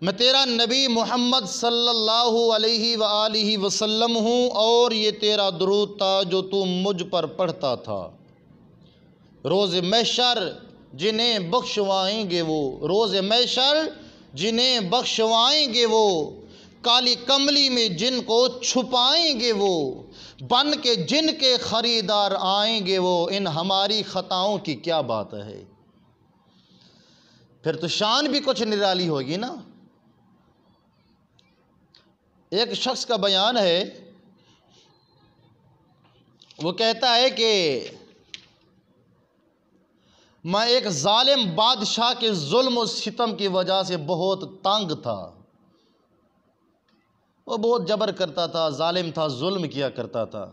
मैं तेरा नबी मोहम्मद सल्लल्लाहु अलैहि व आलिहि वसल्लम हूँ और ये तेरा दुरूद था जो तू मुझ पर पढ़ता था। रोज़ महशर जिन्हें बख्शवाएंगे वो, रोज़ महशर जिन्हें बख्शवाएंगे वो, काली कमली में जिनको छुपाएंगे वो, बन के जिनके ख़रीदार आएंगे वो, इन हमारी ख़ताओं की क्या बात है। फिर तो शान भी कुछ निराली होगी ना। एक शख्स का बयान है, वो कहता है कि मैं एक जालिम बादशाह के जुल्म और सितम की वजह से बहुत तंग था। वो बहुत जबर करता था, जालिम था, जुल्म किया करता था।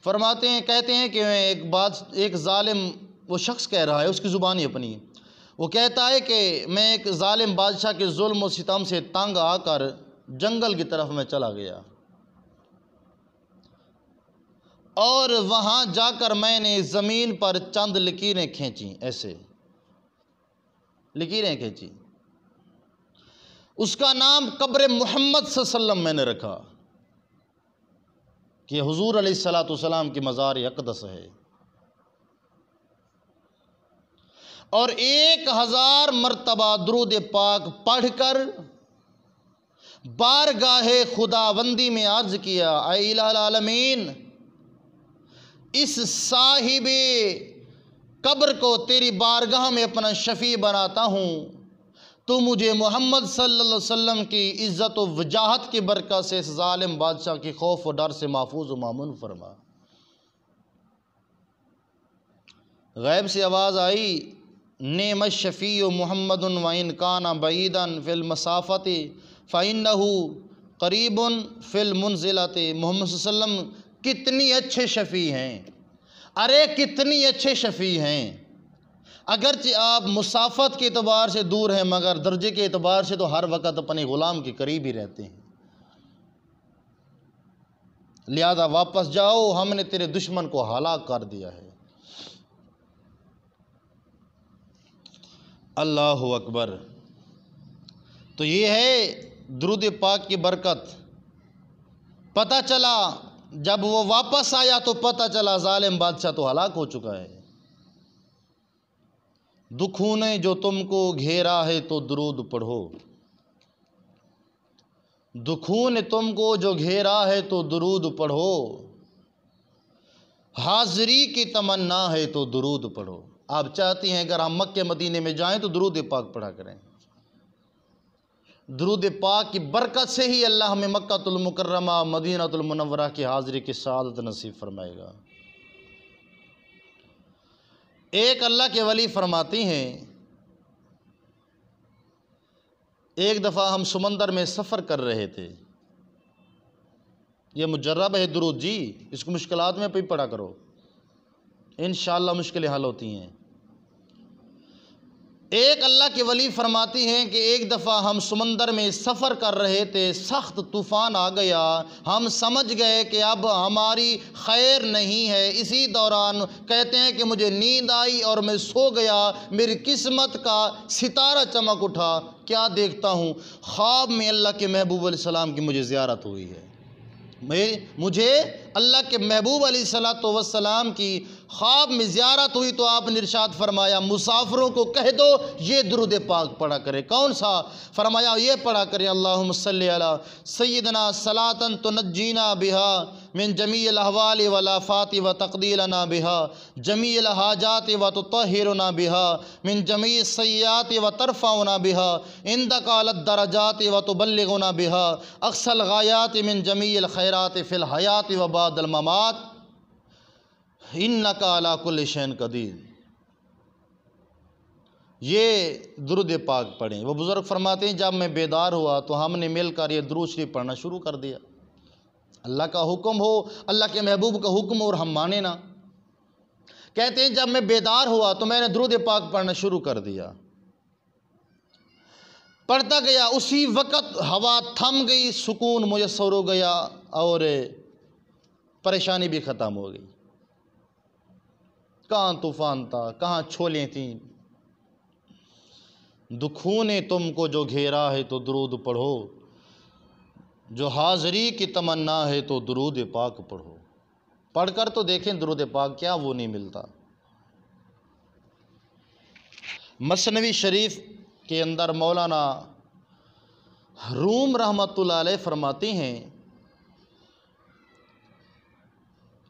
फरमाते हैं, कहते हैं कि मैं एक जालिम, वो शख्स कह रहा है, उसकी ज़ुबानी अपनी, वो कहता है कि मैं एक जालिम बादशाह के जुल्म और सितम से तंग आकर जंगल की तरफ मैं चला गया और वहाँ जाकर मैंने ज़मीन पर चंद लकीरें खींची, ऐसे लकीरें खींची। उसका नाम कब्र मोहम्मद सल्लल्लाहु अलैहि वसल्लम मैंने रखा कि हुजूर अलैहिस्सलातु वस्सलाम की मज़ार अक़दस है। और 1000 मरतबा दुरूद पाक पढ़कर बारगाहे खुदाबंदी में अर्ज़ किया, ऐ इलाहुल आलमीन, इस साहिबे कब्र को तेरी बारगाह में अपना शफ़ी बनाता हूँ। तो मुझे मोहम्मद सल्लल्लाहु अलैहि वसल्लम की इज़्ज़त व वजाहत की बरकत से इस ज़ालिम बादशाह की खौफ और डर से महफूज व मामून फरमा। गैब से आवाज़ आई, नेम शफ़ी मोहम्मदुन व इन काना बईदन फ़िल मसाफ़ति फ़इन्नहु क़रीबुन फ़िल मुनज़िलति। मोहम्मद सल्लल्लाहु अलैहि वसल्लम कितनी अच्छे शफ़ी हैं, अरे कितनी अच्छे शफ़ी हैं। अगरचे आप मुसाफ़त के एतबार से दूर हैं, मगर दर्जे के एतबार से तो हर वक़्त अपने ग़ुलाम के करीब ही रहते हैं। लिहाजा वापस जाओ, हमने तेरे दुश्मन को हलाक कर दिया है। अल्लाहु अकबर। तो ये है दुरूद पाक की बरकत। पता चला जब वो वापस आया तो पता चला जालिम बादशाह तो हलाक हो चुका है। दुखों ने जो तुमको घेरा है तो दुरूद पढ़ो, दुखों ने तुमको जो घेरा है तो दुरूद पढ़ो, हाज़री की तमन्ना है तो दुरूद पढ़ो। आप चाहती हैं अगर हम मक्के मदीने में जाएं तो दुरूद पाक पढ़ा करें। दुरूद पाक की बरकत से ही अल्लाह हमें मक्कातुल मुकर्रमा मदीनातुल मुनव्वरा की हाज़री की सआदत नसीब फरमाएगा। एक अल्लाह के वली फरमाती हैं, एक दफ़ा हम समंदर में सफ़र कर रहे थे। यह मुजर्रब है दुरूद जी, इसको मुश्किलात में भी पढ़ा करो, इंशाअल्लाह मुश्किलें हल होती हैं। एक अल्लाह के वली फरमाती हैं कि एक दफ़ा हम समंदर में सफ़र कर रहे थे, सख्त तूफ़ान आ गया, हम समझ गए कि अब हमारी खैर नहीं है। इसी दौरान कहते हैं कि मुझे नींद आई और मैं सो गया। मेरी किस्मत का सितारा चमक उठा, क्या देखता हूँ, ख्वाब में अल्लाह के महबूब अलैहिस्सलाम की मुझे ज़ियारत हुई है। मुझे अल्लाह के महबूब अलैहिस्सलातु वस्सलाम की ख्वाब में ज़ियारत हुई तो आपने इरशाद फरमाया मुसाफिरों को कह दो ये दुरूद पाक पढ़ा करे। कौन सा? फरमाया ये पढ़ा करें अल्लाहुम्मा सल्ली अला सय्यिदना सलातन तुनज्जीना बिहा मिन जमीइल अहवाल वल आफात व तक़दीलना बिहा जमीइल हाजात व तुतहिरुना बिहा मिन जमीइस सय्यात व तरफ़उना बिहा इंदका अलद दरजात व तुबल्लिगुना बिहा अक्सल गायात मिन जमीइल खैरात फ़िल हयात व बादल ममात इन्नका अला कुल्लि शैइन क़दीर। ये दुरूद पाक पढ़ें। वो बुज़ुर्ग फरमाते हैं जब मैं बेदार हुआ तो हमने मिलकर ये दुरूद शरीफ पढ़ना शुरू कर दिया। अल्लाह का हुक्म हो, अल्लाह के महबूब का हुक्म और हम माने ना। कहते हैं जब मैं बेदार हुआ तो मैंने दुरूद पाक पढ़ना शुरू कर दिया। पढ़ता गया, उसी वक़्त हवा थम गई, सुकून मुयस्सर हो गया और परेशानी भी ख़त्म हो गई। कहाँ तूफ़ान था, कहाँ छोलें थीं। दुखों ने तुमको जो घेरा है तो दुरूद पढ़ो, जो हाज़री की तमन्ना है तो दुरूद पाक पढ़ो। पढ़कर तो देखें दुरूद पाक, क्या वो नहीं मिलता। मसनवी शरीफ के अंदर मौलाना रूम रहमतुल्लाह अलैह फरमाते हैं,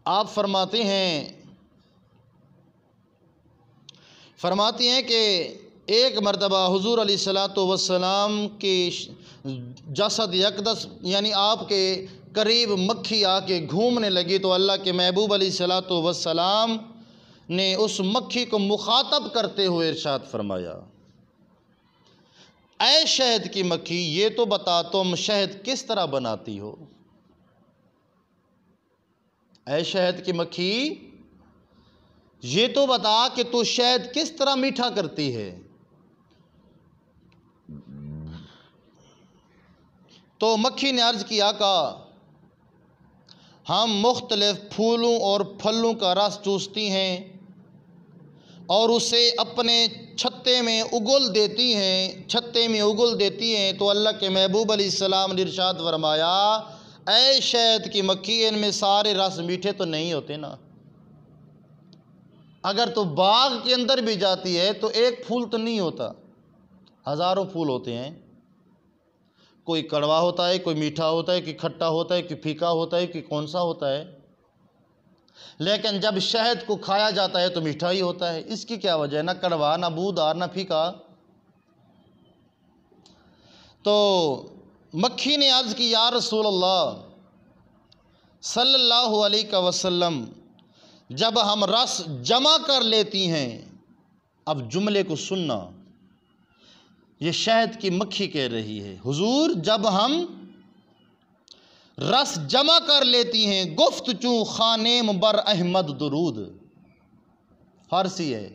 आप फरमाते हैं कि एक मरतबा हुज़ूर अलैहिस्सलातु वस्सलाम के जसद यकदस यानी आपके करीब मक्खी आके घूमने लगी तो अल्लाह के महबूब अलैहिस्सलातु वस्सलाम ने उस मक्खी को मुखातब करते हुए इरशाद फरमाया, ऐ शहद की मक्खी ये तो बता तुम शहद किस तरह बनाती हो। ऐ शहद की मक्खी ये तो बता कि तू शहद किस तरह मीठा करती है। तो मक्खी ने अर्ज़ किया आका हम मुख्तलिफ फूलों और फलों का रस चूसती हैं और उसे अपने छत्ते में उगल देती हैं। तो अल्लाह के महबूब अलैहिस्सलाम ने इरशाद फरमाया, ऐ शहद की मक्खी इनमें सारे रस मीठे तो नहीं होते ना। अगर तो बाग के अंदर भी जाती है तो एक फूल तो नहीं होता, हज़ारों फूल होते हैं। कोई कड़वा होता है, कोई मीठा होता है, कोई खट्टा होता है, कोई फीका होता है, कोई कौन सा होता है। लेकिन जब शहद को खाया जाता है तो मीठा ही होता है। इसकी क्या वजह है? ना कड़वा, ना बूदार, ना फीका। तो मक्खी ने अर्ज़ की या रसूल अल्लाह सल्लल्लाहु अलैहि वसल्लम जब हम रस जमा कर लेती हैं, अब जुमले को सुनना, ये शहद की मक्खी कह रही है, हुजूर जब हम रस जमा कर लेती हैं गुफ्तचू खानेम बर अहमद दुरूद, फारसी है,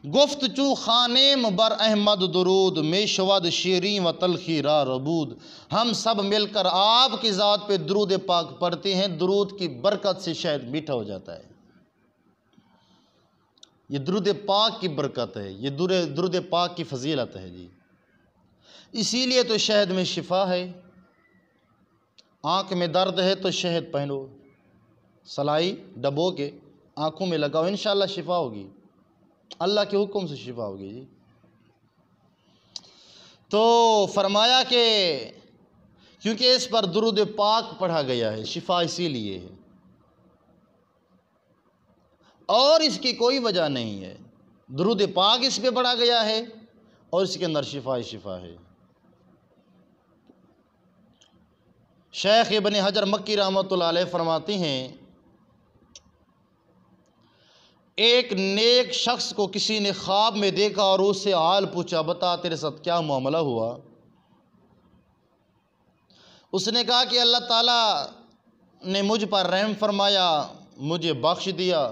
गुफ्तचू खानेम बर अहमद दुरूद मेशवद शीरी व तलखीरा रबूद। हम सब मिलकर आपकी ज़ात पे दुरूद पाक पढ़ते हैं, दुरूद की बरकत से शहद मीठा हो जाता है। ये दुरूद पाक की बरकत है, ये दुरूद पाक की फजीलत है जी। इसीलिए तो शहद में शिफा है। आँख में दर्द है तो शहद पहनो, सलाई डबो के आँखों में लगाओ, इंशाअल्लाह शिफा होगी, अल्लाह के हुक्म से शिफा होगी जी। तो फरमाया कि क्योंकि इस पर दुरूद पाक पढ़ा गया है, शिफा इसीलिए है और इसकी कोई वजह नहीं है। दुरूद पाक इस पे पढ़ा गया है और इसके अंदर शिफा ही शिफा है। शेख इब्न हजर मक्की रहमतुल्लाह अलैह फरमाती हैं, एक नेक शख्स को किसी ने ख्वाब में देखा और उससे हाल पूछा, बता तेरे साथ क्या मामला हुआ। उसने कहा कि अल्लाह ताला ने मुझ पर रहम फरमाया, मुझे बख्श दिया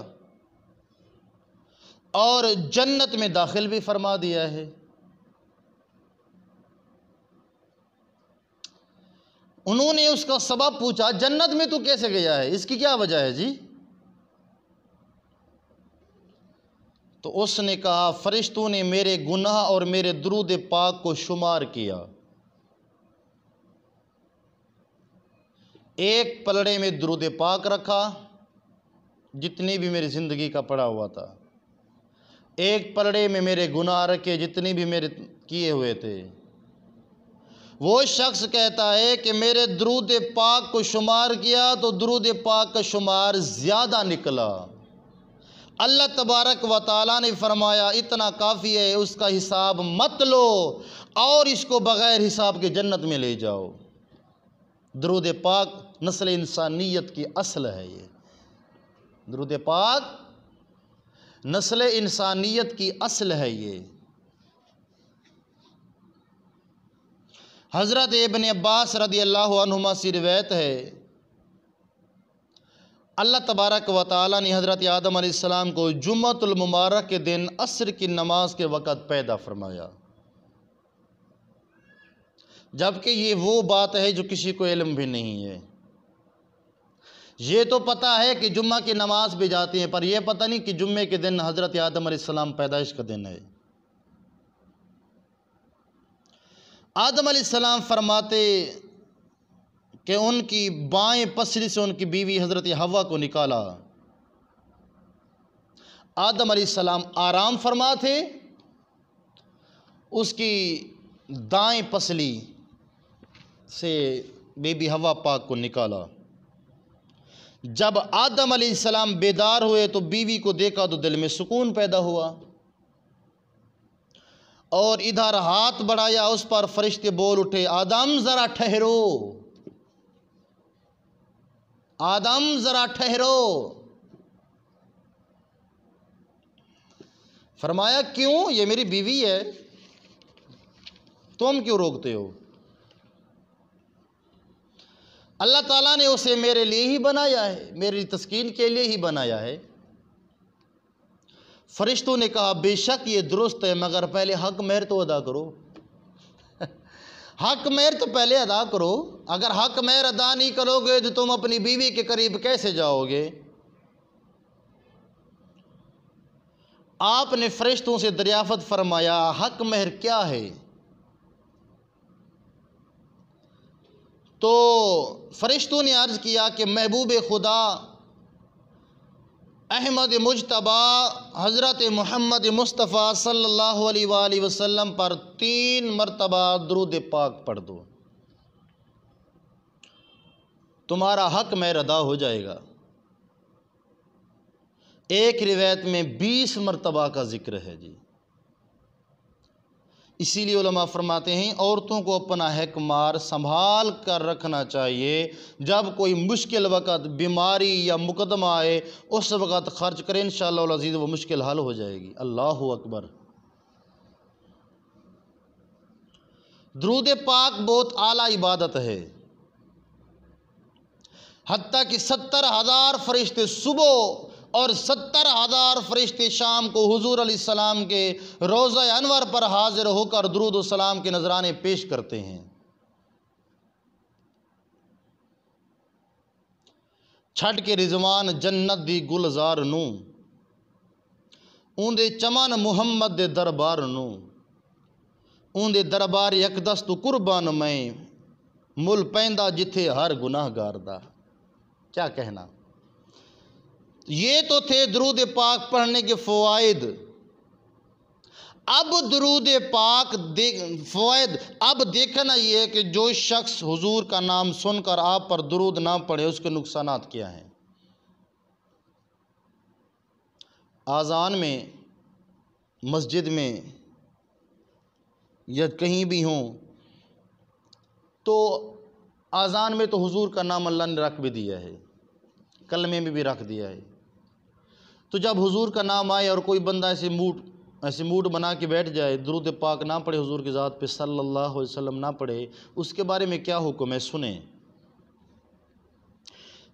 और जन्नत में दाखिल भी फरमा दिया है। उन्होंने उसका सबब पूछा, जन्नत में तू कैसे गया है, इसकी क्या वजह है जी। तो उसने कहा, फरिश्तों ने मेरे गुनाह और मेरे दुरूद पाक को शुमार किया, एक पलड़े में दुरूद पाक रखा, जितनी भी मेरी ज़िंदगी का पड़ा हुआ था। एक पलड़े में मेरे गुनाह रखे, जितनी भी मेरे किए हुए थे। वो शख्स कहता है कि मेरे दुरूद पाक को शुमार किया तो दुरूद पाक का शुमार ज़्यादा निकला। अल्लाह तबारक व तआला ने फरमाया इतना काफ़ी है, उसका हिसाब मत लो और इसको बग़ैर हिसाब के जन्नत में ले जाओ। दुरूद पाक नस्ल इंसानियत की असल है। ये दुरूद पाक नस्ल इंसानियत की असल है। ये हज़रत इब्न अब्बास रदी अल्लाह अन्हुमा से रिवायत है, अल्लाह तबारक व तआला ने हज़रत आदम अलैहिस्सलाम को जुम्मतुल मुबारक के दिन असर की नमाज के वक़्त पैदा फरमाया। जबकि ये वो बात है जो किसी को इल्म भी नहीं है। ये तो पता है कि जुम्मा की नमाज भी जाती है, पर यह पता नहीं कि जुम्मे के दिन हज़रत आदम अलैहिस्सलाम पैदाइश का दिन है। आदम अलैहिस्सलाम फरमाते कि उनकी बाएं पसली से उनकी बीवी हज़रत हव्वा को निकाला। आदम अलैहिस्सलाम आराम फरमा थे, उसकी दाएं पसली से बीबी हव्वा पाक को निकाला। जब आदम अलैहिस्सलाम बेदार हुए तो बीवी को देखा तो दिल में सुकून पैदा हुआ और इधर हाथ बढ़ाया, उस पर फरिश्ते बोल उठे, आदम ज़रा ठहरो, आदम ज़रा ठहरो। फरमाया क्यों, ये मेरी बीवी है, तुम क्यों रोकते हो? अल्लाह ताला ने उसे मेरे लिए ही बनाया है, मेरी तस्कीन के लिए ही बनाया है। फरिश्तों ने कहा बेशक ये दुरुस्त है, मगर पहले हक मेहर तो अदा करो। हक मेहर तो पहले अदा करो। अगर हक मेहर अदा नहीं करोगे तो तुम अपनी बीवी के करीब कैसे जाओगे? आपने फरिश्तों से दरियाफ़त फरमाया हक मेहर क्या है? तो फरिश्तों ने अर्ज़ किया कि महबूब खुदा अहमद मुजतबा हज़रत मोहम्मद मुस्तफ़ा सल्लल्लाहु अलैहि वसल्लम पर 3 मरतबा दुरूद पाक पढ़ दो, तुम्हारा हक मेहर अदा हो जाएगा। एक रिवायत में 20 मरतबा का जिक्र है जी। इसीलिए उलमा फरमाते हैं औरतों को अपना हकमार संभाल कर रखना चाहिए। जब कोई मुश्किल वक़्त बीमारी या मुकदमा आए उस वक़्त ख़र्च करें, इंशाअल्लाह अज़ीज़ वो मुश्किल हल हो जाएगी। अल्लाहु अकबर। दुरूद पाक बहुत आला इबादत है। हत्ता कि 70,000 फरिश्ते सुबह और 70,000 फरिश्ते शाम को हुजूर अलैहिस्सलाम के रोज़ा अनवर पर हाजिर होकर दुरूद व सलाम के नजराने पेश करते हैं। छठ के रिजवान जन्नत दी गुलजार नू ऊंदे चमन मुहम्मद दे दरबार नू ऊंदे दरबार यकदस तू कुर्बान मैं मुल पैंदा जिथे हर गुनाहगार दा। क्या कहना। ये तो थे दुरूद पाक पढ़ने के फ़वाइद। अब दुरूद पाक फ़वाइद अब देखना ये है कि जो शख्स हुजूर का नाम सुनकर आप पर दुरूद ना पढ़े उसके नुकसानात क्या हैं। आज़ान में, मस्जिद में या कहीं भी हों तो आज़ान में तो हुजूर का नाम अल्लाह ने रख भी दिया है, कलमे में भी रख दिया है। तो जब हुजूर का नाम आए और कोई बंदा ऐसे मूड बना के बैठ जाए, दुरूद पाक ना पढ़े, हुजूर की ज़ात पे सल्लल्लाहु अलैहि वसल्लम ना पढ़े, उसके बारे में क्या हुक्म है सुने।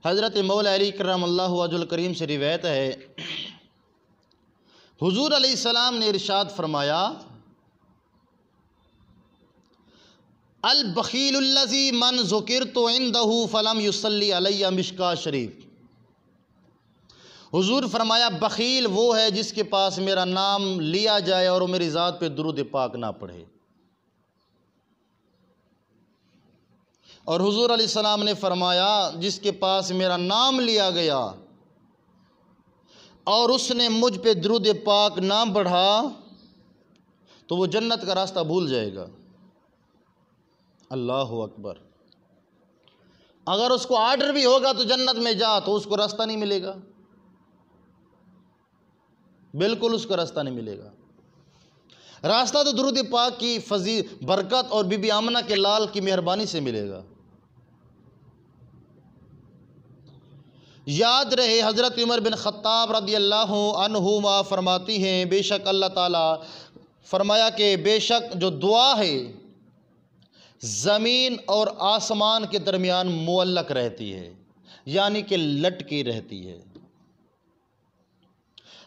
हज़रत मौला अली करमल्लाहु वजहुल करीम से रिवायत है, हुजूर अलैहिस्सलाम ने इरशाद फरमाया अल बखीलुल्लज़ी मन ज़ुकिरतु इंदहु फलम युसल्ली अलैया। मिशका शरीफ। हुजूर फरमाया बखील वो है जिसके पास मेरा नाम लिया जाए और वो मेरी ज़ात पे दुरूद पाक ना पढ़े। और हुजूर अलैहिस्सलाम ने फरमाया जिसके पास मेरा नाम लिया गया और उसने मुझ पे दुरूद पाक ना बढ़ा तो वो जन्नत का रास्ता भूल जाएगा। अल्लाह अकबर। अगर उसको आर्डर भी होगा तो जन्नत में जा, तो उसको रास्ता नहीं मिलेगा, बिल्कुल उसको रास्ता नहीं मिलेगा। रास्ता तो दुरूद पाक की बरकत और बीबी आमना के लाल की मेहरबानी से मिलेगा। याद रहे हज़रत उमर बिन ख़त्ताब रज़ियल्लाहु अन्हुमा फरमाती हैं, बेशक अल्लाह ताला फरमाया कि बेशक जो दुआ है ज़मीन और आसमान के दरमियान मुअल्लक रहती है, यानी कि लटकी रहती है।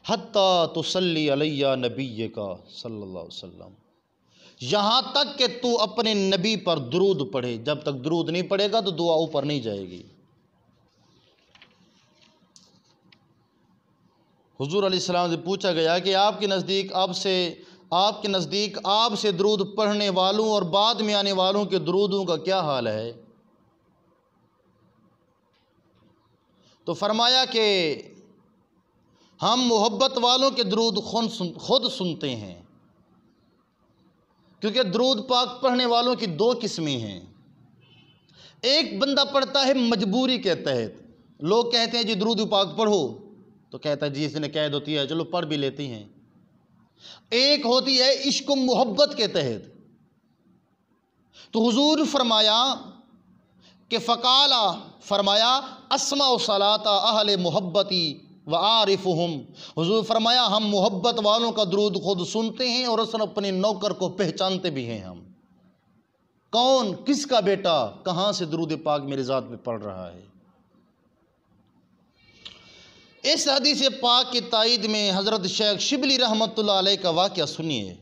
हत्ता तुसल्ली अलैया नबिय्यका सल्लल्लाहु अलैहि वसल्लम, यहाँ तक कि तू अपने नबी पर दुरूद पढ़े। जब तक दुरूद नहीं पढ़ेगा तो दुआ ऊपर नहीं जाएगी। हुजूर अलैहिस्सलाम से पूछा गया कि आपके नज़दीक आपसे दुरूद पढ़ने वालों और बाद में आने वालों के दुरूदों का क्या हाल है? तो फरमाया कि हम मोहब्बत वालों के दुरूद खुद सुनते हैं, क्योंकि दुरूद पाक पढ़ने वालों की दो किस्में हैं। एक बंदा पढ़ता है मजबूरी के तहत, लोग कहते हैं जी दुरूद पाक पढ़ो, तो कहता है जी इसने कैद होती है, चलो पढ़ भी लेती हैं। एक होती है इश्क मोहब्बत के तहत। तो हुजूर फरमाया कि फ़काला फरमाया अस्मा सलाता अहले मोहब्बती व आरिफुहुम। हुजूर फरमाया हम मोहब्बत वालों का दुरूद खुद सुनते हैं और असन अपने नौकर को पहचानते भी हैं। हम कौन, किसका बेटा कहाँ से दुरूद पाक मेरे ज़ात पे पढ़ रहा है। इस हदीस पाक की तायीद में हज़रत शेख शिबली रहमतुल्लाह अलैह का वाक़या सुनिए।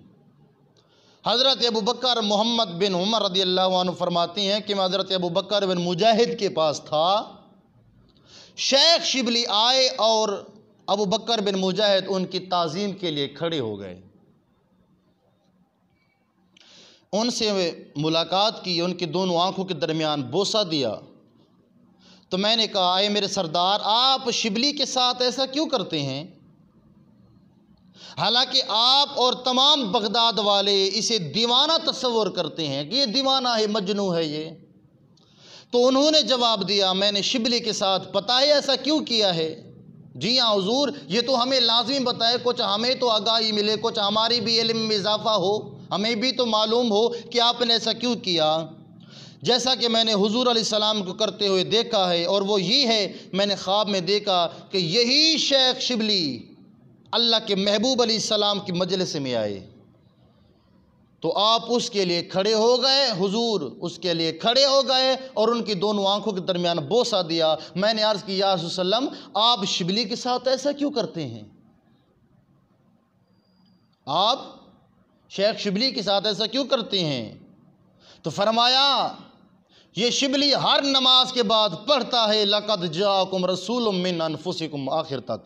हज़रत अबू बकर मोहम्मद बिन उमर रज़ियल्लाहु अन्हु फरमाती हैं कि मैं हज़रत अबू बकर बिन मुजाहिद के पास था। शेख शिबली आए और अबू बकर बिन मुजाहिद उनकी ताज़ीम के लिए खड़े हो गए। उनसे मुलाकात की, उनकी दोनों आंखों के दरमियान बोसा दिया। तो मैंने कहा आए मेरे सरदार, आप शिबली के साथ ऐसा क्यों करते हैं? हालांकि आप और तमाम बगदाद वाले इसे दीवाना तस्वर करते हैं कि ये दीवाना है, मजनू है ये। तो उन्होंने जवाब दिया, मैंने शिबली के साथ पता है ऐसा क्यों किया है? जी हाँ हुजूर, ये तो हमें लाजिम बताए, कुछ हमें तो आगाही मिले, कुछ हमारी भी इल्म में इजाफा हो, हमें भी तो मालूम हो कि आपने ऐसा क्यों किया। जैसा कि मैंने हुजूर अलैहिस्सलाम को करते हुए देखा है, और वो ये है मैंने ख्वाब में देखा कि यही शेख शिबली अल्लाह के महबूब अलैहिस्सलाम की मजलिस में आए, तो आप उसके लिए खड़े हो गए। हुजूर उसके लिए खड़े हो गए और उनकी दोनों आंखों के दरमियान बोसा दिया। मैंने अर्ज़ की या रसूल सल्लम, आप शिबली के साथ ऐसा क्यों करते हैं? आप शेख शिबली के साथ ऐसा क्यों करते हैं? तो फरमाया ये शिबली हर नमाज के बाद पढ़ता है लक़द जाअकुम रसूलुम मिन अनफुसिकुम आखिर तक,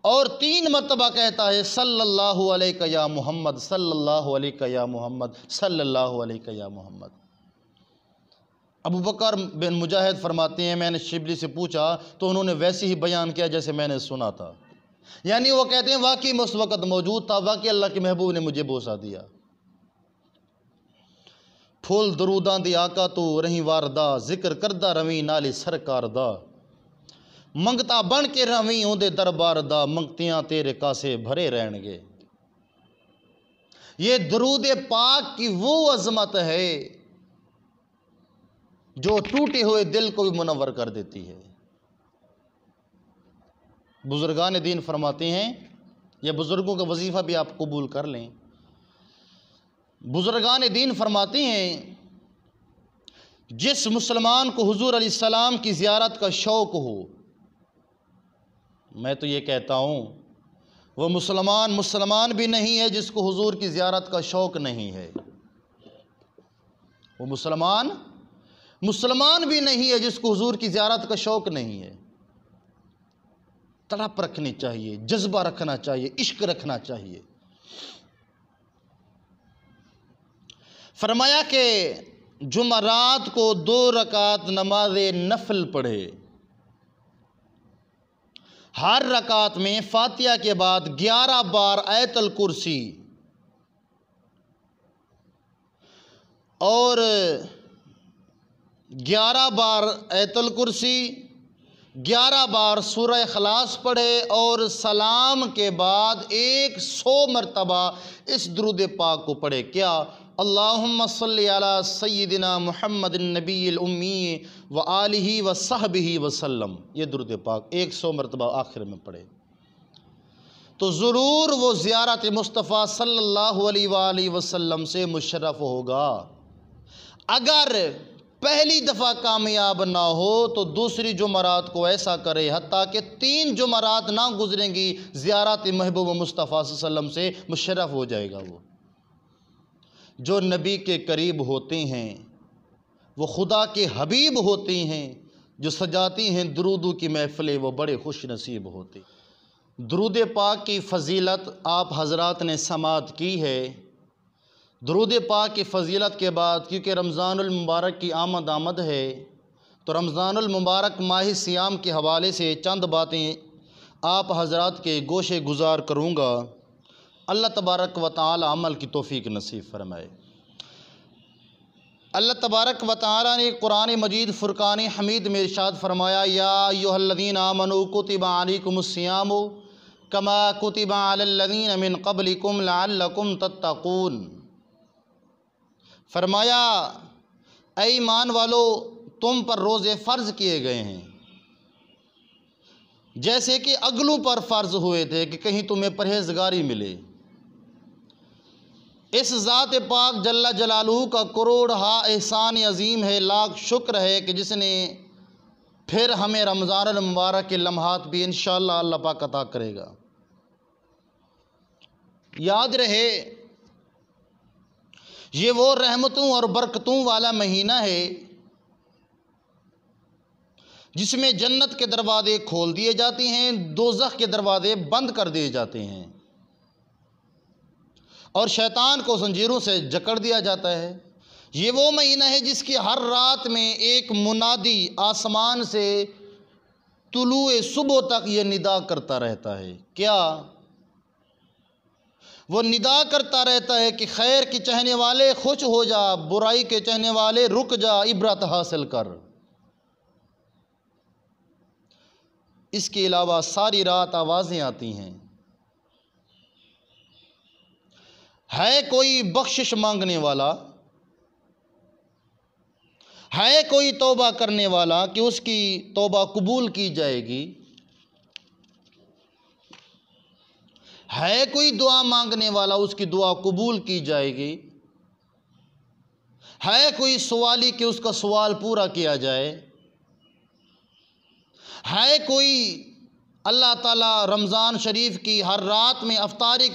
और 3 मरतबा कहता है सल्लल्लाहु अलैहि या मोहम्मद, सल्लल्लाहु अलैहि या मोहम्मद, सल्लल्लाहु अलैहि या मोहम्मद। अबू बकर बिन मुजाहिद फरमाते हैं मैंने शिबली से पूछा तो उन्होंने वैसे ही बयान किया जैसे मैंने सुना था। यानी वो कहते हैं वाकई मैं उस वक़्त मौजूद था, वाकई अल्लाह के महबूब ने मुझे बोसा दिया। फुल दरूदां दी आका तू रही वारदा, जिक्र करदा रवी नाले सरकार दा, मंगता बन के रवी उहदे दरबार दा, मंगतियां तेरे कासे भरे रहणगे। ये दरूद पाक की वो अजमत है जो टूटे हुए दिल को भी मुनव्वर कर देती है। बुजुर्गान दीन फरमाते हैं, या बुजुर्गों का वजीफ़ा भी आप कबूल कर लें। बुजुर्गान दीन फरमाते हैं जिस मुसलमान को हुजूर अलैहिस्सलाम की ज़ियारत का शौक़ हो, मैं तो ये कहता हूँ वो मुसलमान भी नहीं है जिसको हुजूर की ज़ियारत का शौक़ नहीं है। वो मुसलमान भी नहीं है जिसको हुजूर की ज़ियारत का शौक़ नहीं है। तड़प रखनी चाहिए, जज्बा रखना चाहिए, इश्क रखना चाहिए। फरमाया कि जुमरात को 2 रकात नमाज नफल पढ़े। हर रकात में फातिहा के बाद 11 बार आयतुल कुर्सी और 11 बार आयतुल कुर्सी, 11 बार सूरह इखलास पढ़े और सलाम के बाद 100 मरतबा इस दुरूद पाक को पढ़े। क्या? अल्लाहुम्मा सल्ली अला सय्यिदिना मुहम्मदिन नबील उम्मी व आलिही व सहबिही वसल्लम। ये दुरूद पाक 100 मरतबा आखिर में पढ़े तो ज़रूर वो ज़ियारत मुस्तफ़ा सल्लल्लाहु अलैहि वसल्लम से मुशर्रफ़ होगा। अगर पहली दफ़ा कामयाब ना हो तो दूसरी जुमरात को ऐसा करे हत्ता कि 3 जुमरात ना गुजरेंगी, ज़ियारत महबूब मुस्तफ़ा सल्लल्लाहु अलैहि वसल्लम से मुशर्रफ़ हो जाएगा। वो जो नबी के करीब होते हैं वो खुदा के हबीब होते हैं, जो सजाती हैं दुरूदों की महफ़िलें वो बड़े खुश नसीब होते। दुरूद पाक की फ़जीलत आप हज़रात ने समाअत की है। दुरूद पाक की फ़जीलत के बाद क्योंकि रमज़ानुल मुबारक की आमद है तो रमज़ानुल मुबारक माह सियाम के हवाले से चंद बातें आप हज़रात के गोशे गुज़ार करूँगा। अल्लाह तबारक व तआला अमल की तौफ़ीक नसीब फरमाए। अल्लाह तबारक व तआला ने कुरान मजीद फ़ुरक़ान हमीद में इरशाद फरमाया, या अय्युहल्लज़ीना आमनू कुतिबा अलैकुमुस्सियामु कमा कुतिबा अलल्लज़ीना मिन क़ब्लिकुम लअल्लकुम तत्तक़ून। फरमाया, ऐ ईमान वालो, तुम पर रोज़े फ़र्ज़ किए गए हैं जैसे कि अगलों पर फ़र्ज़ हुए थे कि कहीं तुम्हें परहेज़गारी मिले। इस ज़ात पाक जल्ला जलालहू का करोड़ हा एहसान अज़ीम है, लाख शुक्र है कि जिसने फिर हमें रमज़ानुल मुबारक के लम्हात भी इंशाअल्लाह अल्लाह पाक अता करेगा। याद रहे ये वो रहमतों और बरकतों वाला महीना है जिसमें जन्नत के दरवाज़े खोल दिए जाते हैं, दोज़ख के दरवाज़े बंद कर दिए जाते हैं और शैतान को ज़ंजीरों से जकड़ दिया जाता है। ये वो महीना है जिसकी हर रात में एक मुनादी आसमान से तुलुए सुबह तक ये निदा करता रहता है। क्या? वो निदा करता रहता है कि खैर के चाहने वाले खुश हो जा, बुराई के चाहने वाले रुक जा, इबरत हासिल कर। इसके अलावा सारी रात आवाज़ें आती हैं, है कोई बख्शिश मांगने वाला, है कोई तौबा करने वाला कि उसकी तौबा कबूल की जाएगी, है कोई दुआ मांगने वाला उसकी दुआ कबूल की जाएगी, है कोई सवाली कि उसका सवाल पूरा किया जाए, है कोई अल्लाह ताला रमज़ान शरीफ की हर रात में अफ्तारी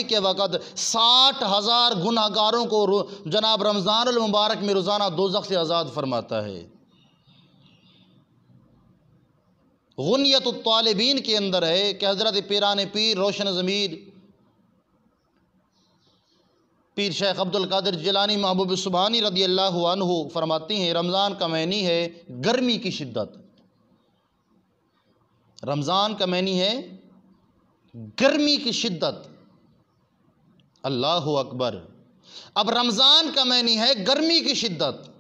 के वक़्त 60,000 गुनहगारों को जनाब रमज़ानुल मुबारक में रोज़ाना दोज़ख से आज़ाद फरमाता है। गुनियतुत तालिबीन के अंदर है कि हज़रत पीरान पीर रोशन ज़मीर पीर शेख अब्दुल कादिर जिलानी महबूब सुबहानी रज़ियल्लाहु अन्हु फरमाती हैं, रमज़ान का महीना है गर्मी की शिद्दत। रमज़ान का महीना है गर्मी की शिद्दत। अल्लाहु अकबर। अब रमज़ान का महीना है गर्मी की शिद्दत।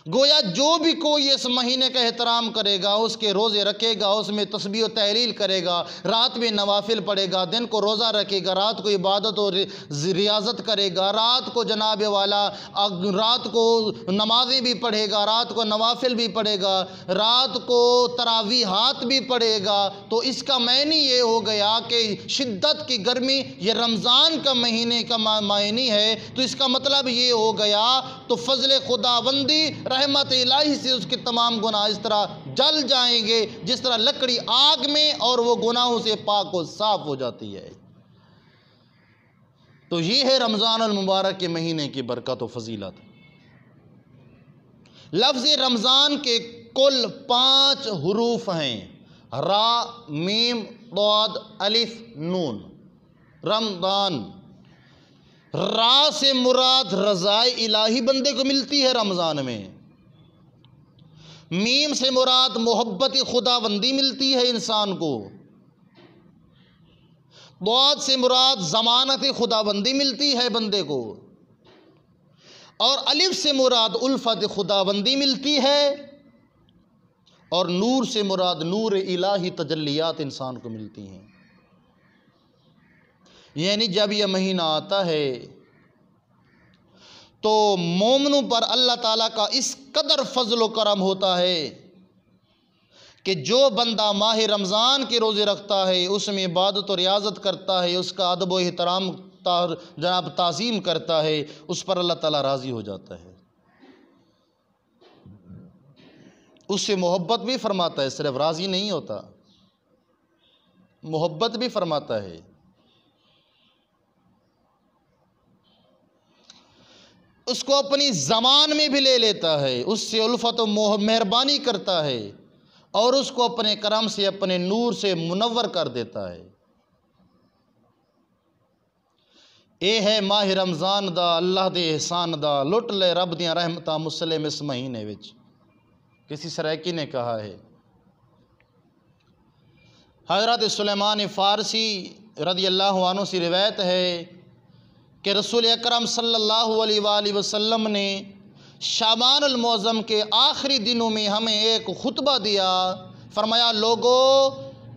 गोया जो भी कोई इस महीने का एहतराम करेगा, उसके रोज़े रखेगा, उसमें तस्बीह व तहलील करेगा, रात में नवाफिल पढ़ेगा, दिन को रोज़ा रखेगा, रात को इबादत और रियाजत करेगा, रात को जनाब वाला रात को नमाज़ें भी पढ़ेगा, रात को नवाफिल भी पढ़ेगा, रात को तरावीहात भी पढ़ेगा, तो इसका मायने ये हो गया कि शिद्दत की गर्मी ये रमज़ान का महीने का मायने है। तो इसका मतलब ये हो गया तो फजल खुदाबंदी रहमत इलाही से उसके तमाम गुनाह इस तरह जल जाएंगे जिस तरह लकड़ी आग में, और वो गुनाहों से पाक व साफ हो जाती है। तो ये है रमज़ानुल मुबारक के महीने की बरकत व फजीलत। लफ्ज़ रमज़ान के कुल 5 हुरूफ हैं, रा मीम दाद अलिफ नून। रमज़ान रा से मुराद रज़ाए इलाही बंदे को मिलती है रमज़ान में। मीम से मुराद मोहब्बत खुदाबंदी मिलती है इंसान को। बाद से मुराद ज़मानत खुदाबंदी मिलती है बंदे को। और अलिफ से मुराद उल्फत खुदाबंदी मिलती है। और नूर से मुराद नूर इलाही तजल्लियात इंसान को मिलती हैं। यानी जब यह महीना आता है तो मोमिनों पर अल्लाह ताला का इस कदर फजल व करम होता है कि जो बंदा माह रमज़ान के रोज़े रखता है, उसमें इबादत और रियाज़त करता है, उसका अदब व एहतराम जनाब ताज़ीम करता है, उस पर अल्लाह ताला राज़ी हो जाता है, उससे मोहब्बत भी फरमाता है। सिर्फ राज़ी नहीं होता, मोहब्बत भी फरमाता है। उसको अपनी ज़बान में भी ले लेता है, उससे उल्फत व मेहरबानी करता है और उसको अपने करम से, अपने नूर से मुनव्वर कर देता है। ए है माह रमज़ान दा अल्लाह दे एहसान दा, लुट ले रब दियां रहमतां मुसलिम इस महीने विच। किसी सराकी ने कहा है, हज़रत सुलेमान फ़ारसी रज़ी अल्लाहु अन्हु से रिवायत है कि रसूल अकरम सल्लल्लाहु अलैहि वसल्लम ने शाबानुल मुअज़्ज़म के आखिरी दिनों में हमें एक खुतबा दिया। फरमाया, लोगो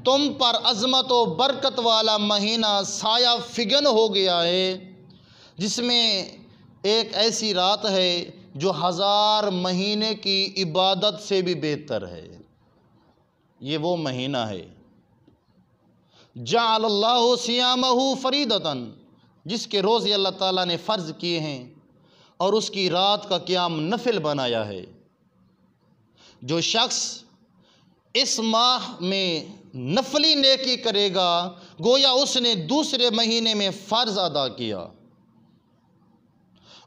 तुम पर अज़मत व बरकत वाला महीना साया फिगन हो गया है, जिसमें एक ऐसी रात है जो 1000 महीने की इबादत से भी बेहतर है। ये वो महीना है जअलल्लाहु सियामहु फरीदतन, जिसके रोज़े अल्लाह ताला ने फ़र्ज़ किए हैं और उसकी रात का क़याम नफिल बनाया है। जो शख्स इस माह में नफली नेकी करेगा, गोया उसने दूसरे महीने में फ़र्ज़ अदा किया,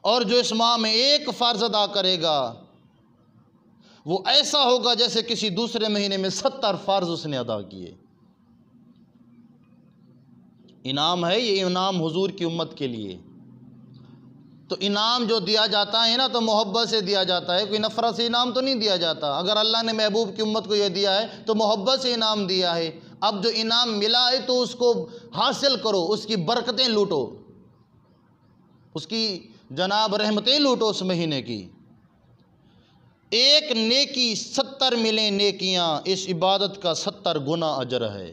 और जो इस माह में एक फ़र्ज़ अदा करेगा वो ऐसा होगा जैसे किसी दूसरे महीने में 70 फ़र्ज़ उसने अदा किए। इनाम है ये, इनाम हुजूर की उम्मत के लिए। तो इनाम जो दिया जाता है ना, तो मोहब्बत से दिया जाता है, कोई नफ़रत से इनाम तो नहीं दिया जाता। अगर अल्लाह ने महबूब की उम्मत को यह दिया है तो मोहब्बत से इनाम दिया है। अब जो इनाम मिला है तो उसको हासिल करो, उसकी बरकतें लूटो, उसकी जनाब रहमतें लूटो। उस महीने की एक नेकी 70 मिले नेकियां, इस इबादत का 70 गुना अजर है।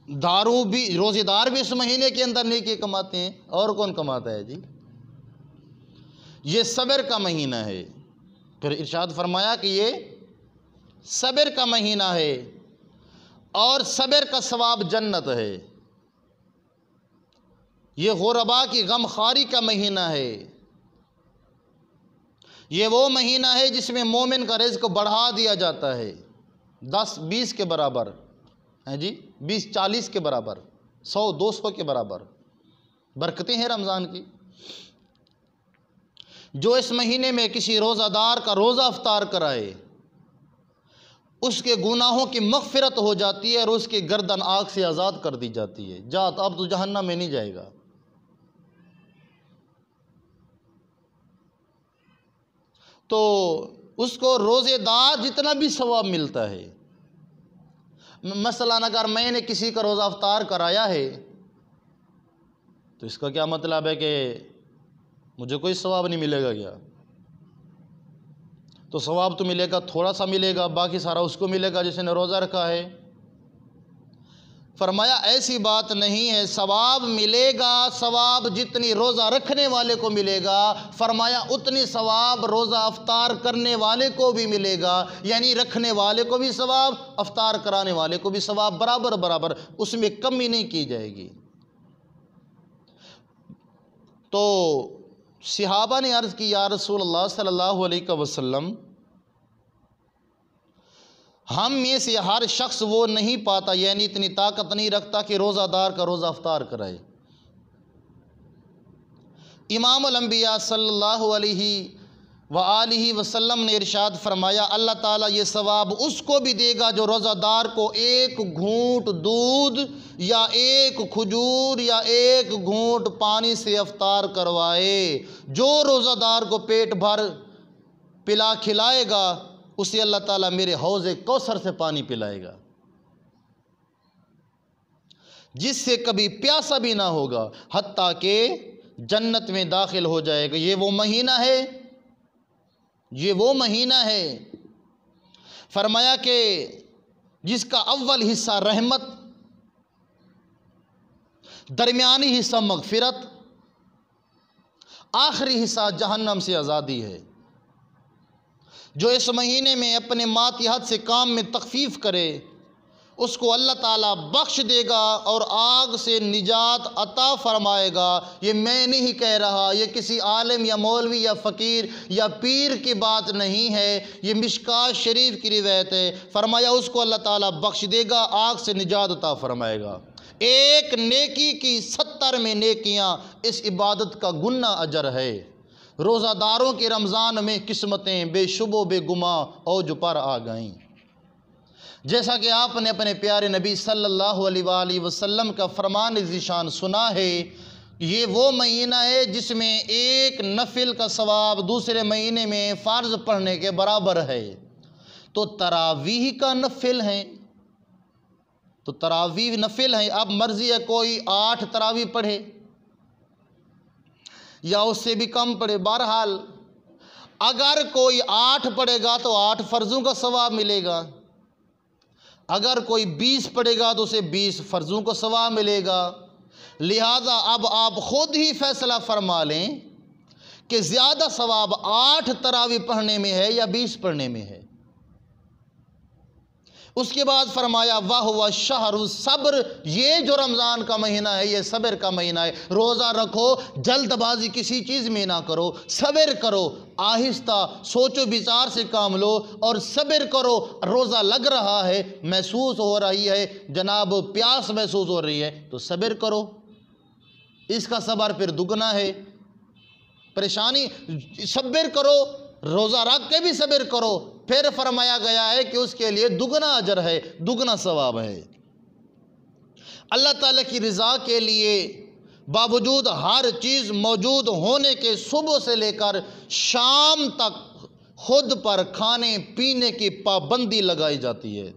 रोज़ेदार भी इस महीने के अंदर नेकी कमाते हैं। और कौन कमाता है जी? ये सब्र का महीना है। फिर इरशाद फरमाया कि ये सब्र का महीना है और सब्र का सवाब जन्नत है। ये गुरबा की गमखारी का महीना है। ये वो महीना है जिसमें मोमिन का रिज़्क़ बढ़ा दिया जाता है, 10-20 के बराबर है जी, 20-40 के बराबर, 100-200 के बराबर बरकतें हैं रमज़ान की। जो इस महीने में किसी रोज़ादार का रोज़ा अफ्तार कराए, उसके गुनाहों की मग़फ़िरत हो जाती है और उसकी गर्दन आग से आज़ाद कर दी जाती है। जा तो अब तो जहन्नम में नहीं जाएगा। तो उसको रोज़ेदार जितना भी सवाब मिलता है। मसलन अगर मैंने किसी का रोज़ा अफ्तार कराया है तो इसका क्या मतलब है कि मुझे कोई सवाब नहीं मिलेगा क्या? तो सवाब तो मिलेगा, थोड़ा सा मिलेगा, बाकी सारा उसको मिलेगा जिसने रोज़ा रखा है। फरमाया ऐसी बात नहीं है, सवाब मिलेगा, सवाब जितनी रोज़ा रखने वाले को मिलेगा, फरमाया उतनी सवाब रोज़ा अफ्तार करने वाले को भी मिलेगा। यानी रखने वाले को भी सवाब, अफ्तार कराने वाले को भी सवाब, बराबर बराबर, उसमें कमी नहीं की जाएगी। तो सहाबा ने अर्ज़ की, या रसूल अल्लाह सल्लल्लाहु अलैहि वसल्लम, हम में से हर शख्स वो नहीं पाता, यानी इतनी ताकत नहीं रखता कि रोज़ादार का रोज़ा अफ्तार कराए। इमामुल अंबिया सल्लल्लाहु अलैहि व आलिहि वसल्लम ने इरशाद फरमाया, अल्लाह ताला ये सवाब उसको भी देगा जो रोज़ादार को एक घूंट दूध या एक खजूर या एक घूंट पानी से अफ्तार करवाए। जो रोज़ादार को पेट भर पिला खिलाएगा उसे अल्लाह ताला मेरे हौज़े कौसर से पानी पिलाएगा, जिससे कभी प्यासा भी ना होगा, हत्ता के जन्नत में दाखिल हो जाएगा। ये वो महीना है, ये वो महीना है फरमाया कि जिसका अव्वल हिस्सा रहमत, दरमियानी हिस्सा मगफिरत, आखिरी हिस्सा जहन्नम से आज़ादी है। जो इस महीने में अपने मातिहत से काम में तखफीफ करे उसको अल्लाह ताला बख्श देगा और आग से निजात अता फरमाएगा। ये मैं नहीं कह रहा, ये किसी आलिम या मौलवी या फ़कीर या पीर की बात नहीं है, ये मिशकात शरीफ की रिवायत है। फरमाया उसको अल्लाह ताला बख्श देगा, आग से निजात अता फरमाएगा। एक नेकी की 70 में नेकियां, इस इबादत का गुन्ना अजर है। रोज़ादारों के रमज़ान में किस्मतें बेशुबो बेगुमा औज पर आ गईं। जैसा कि आपने अपने प्यारे नबी सल्लल्लाहु अलैहि वसल्लम का फरमान ज़िशान सुना है, ये वो महीना है जिसमें एक नफिल का सवाब दूसरे महीने में फ़र्ज़ पढ़ने के बराबर है। तो तरावीह का नफिल है, तो तरावीह नफिल है। अब मर्ज़ी है कोई 8 तरावीह पढ़े या उससे भी कम पढ़े। बहरहाल अगर कोई 8 पढ़ेगा तो 8 फ़र्ज़ों का सवाब मिलेगा, अगर कोई 20 पढ़ेगा तो उसे 20 फ़र्ज़ों को सवाब मिलेगा। लिहाजा अब आप ख़ुद ही फैसला फरमा लें कि ज़्यादा सवाब 8 तरावी पढ़ने में है या 20 पढ़ने में है। उसके बाद फरमाया वाह व शहरु सब्र, ये जो रमज़ान का महीना है ये सब्र का महीना है। रोज़ा रखो, जल्दबाजी किसी चीज़ में ना करो, सब्र करो, आहिस्ता सोचो विचार से काम लो और सब्र करो। रोज़ा लग रहा है, महसूस हो रही है जनाब प्यास महसूस हो रही है, तो सब्र करो, इसका सब्र फिर दुगना है। परेशानी सब्र करो, रोज़ा रख के भी सब्र करो, फिर फरमाया गया है कि उसके लिए दुगना अजर है, दुगना सवाब है। अल्लाह ताला की रज़ा के लिए बावजूद हर चीज़ मौजूद होने के सुबह से लेकर शाम तक खुद पर खाने पीने की पाबंदी लगाई जाती है,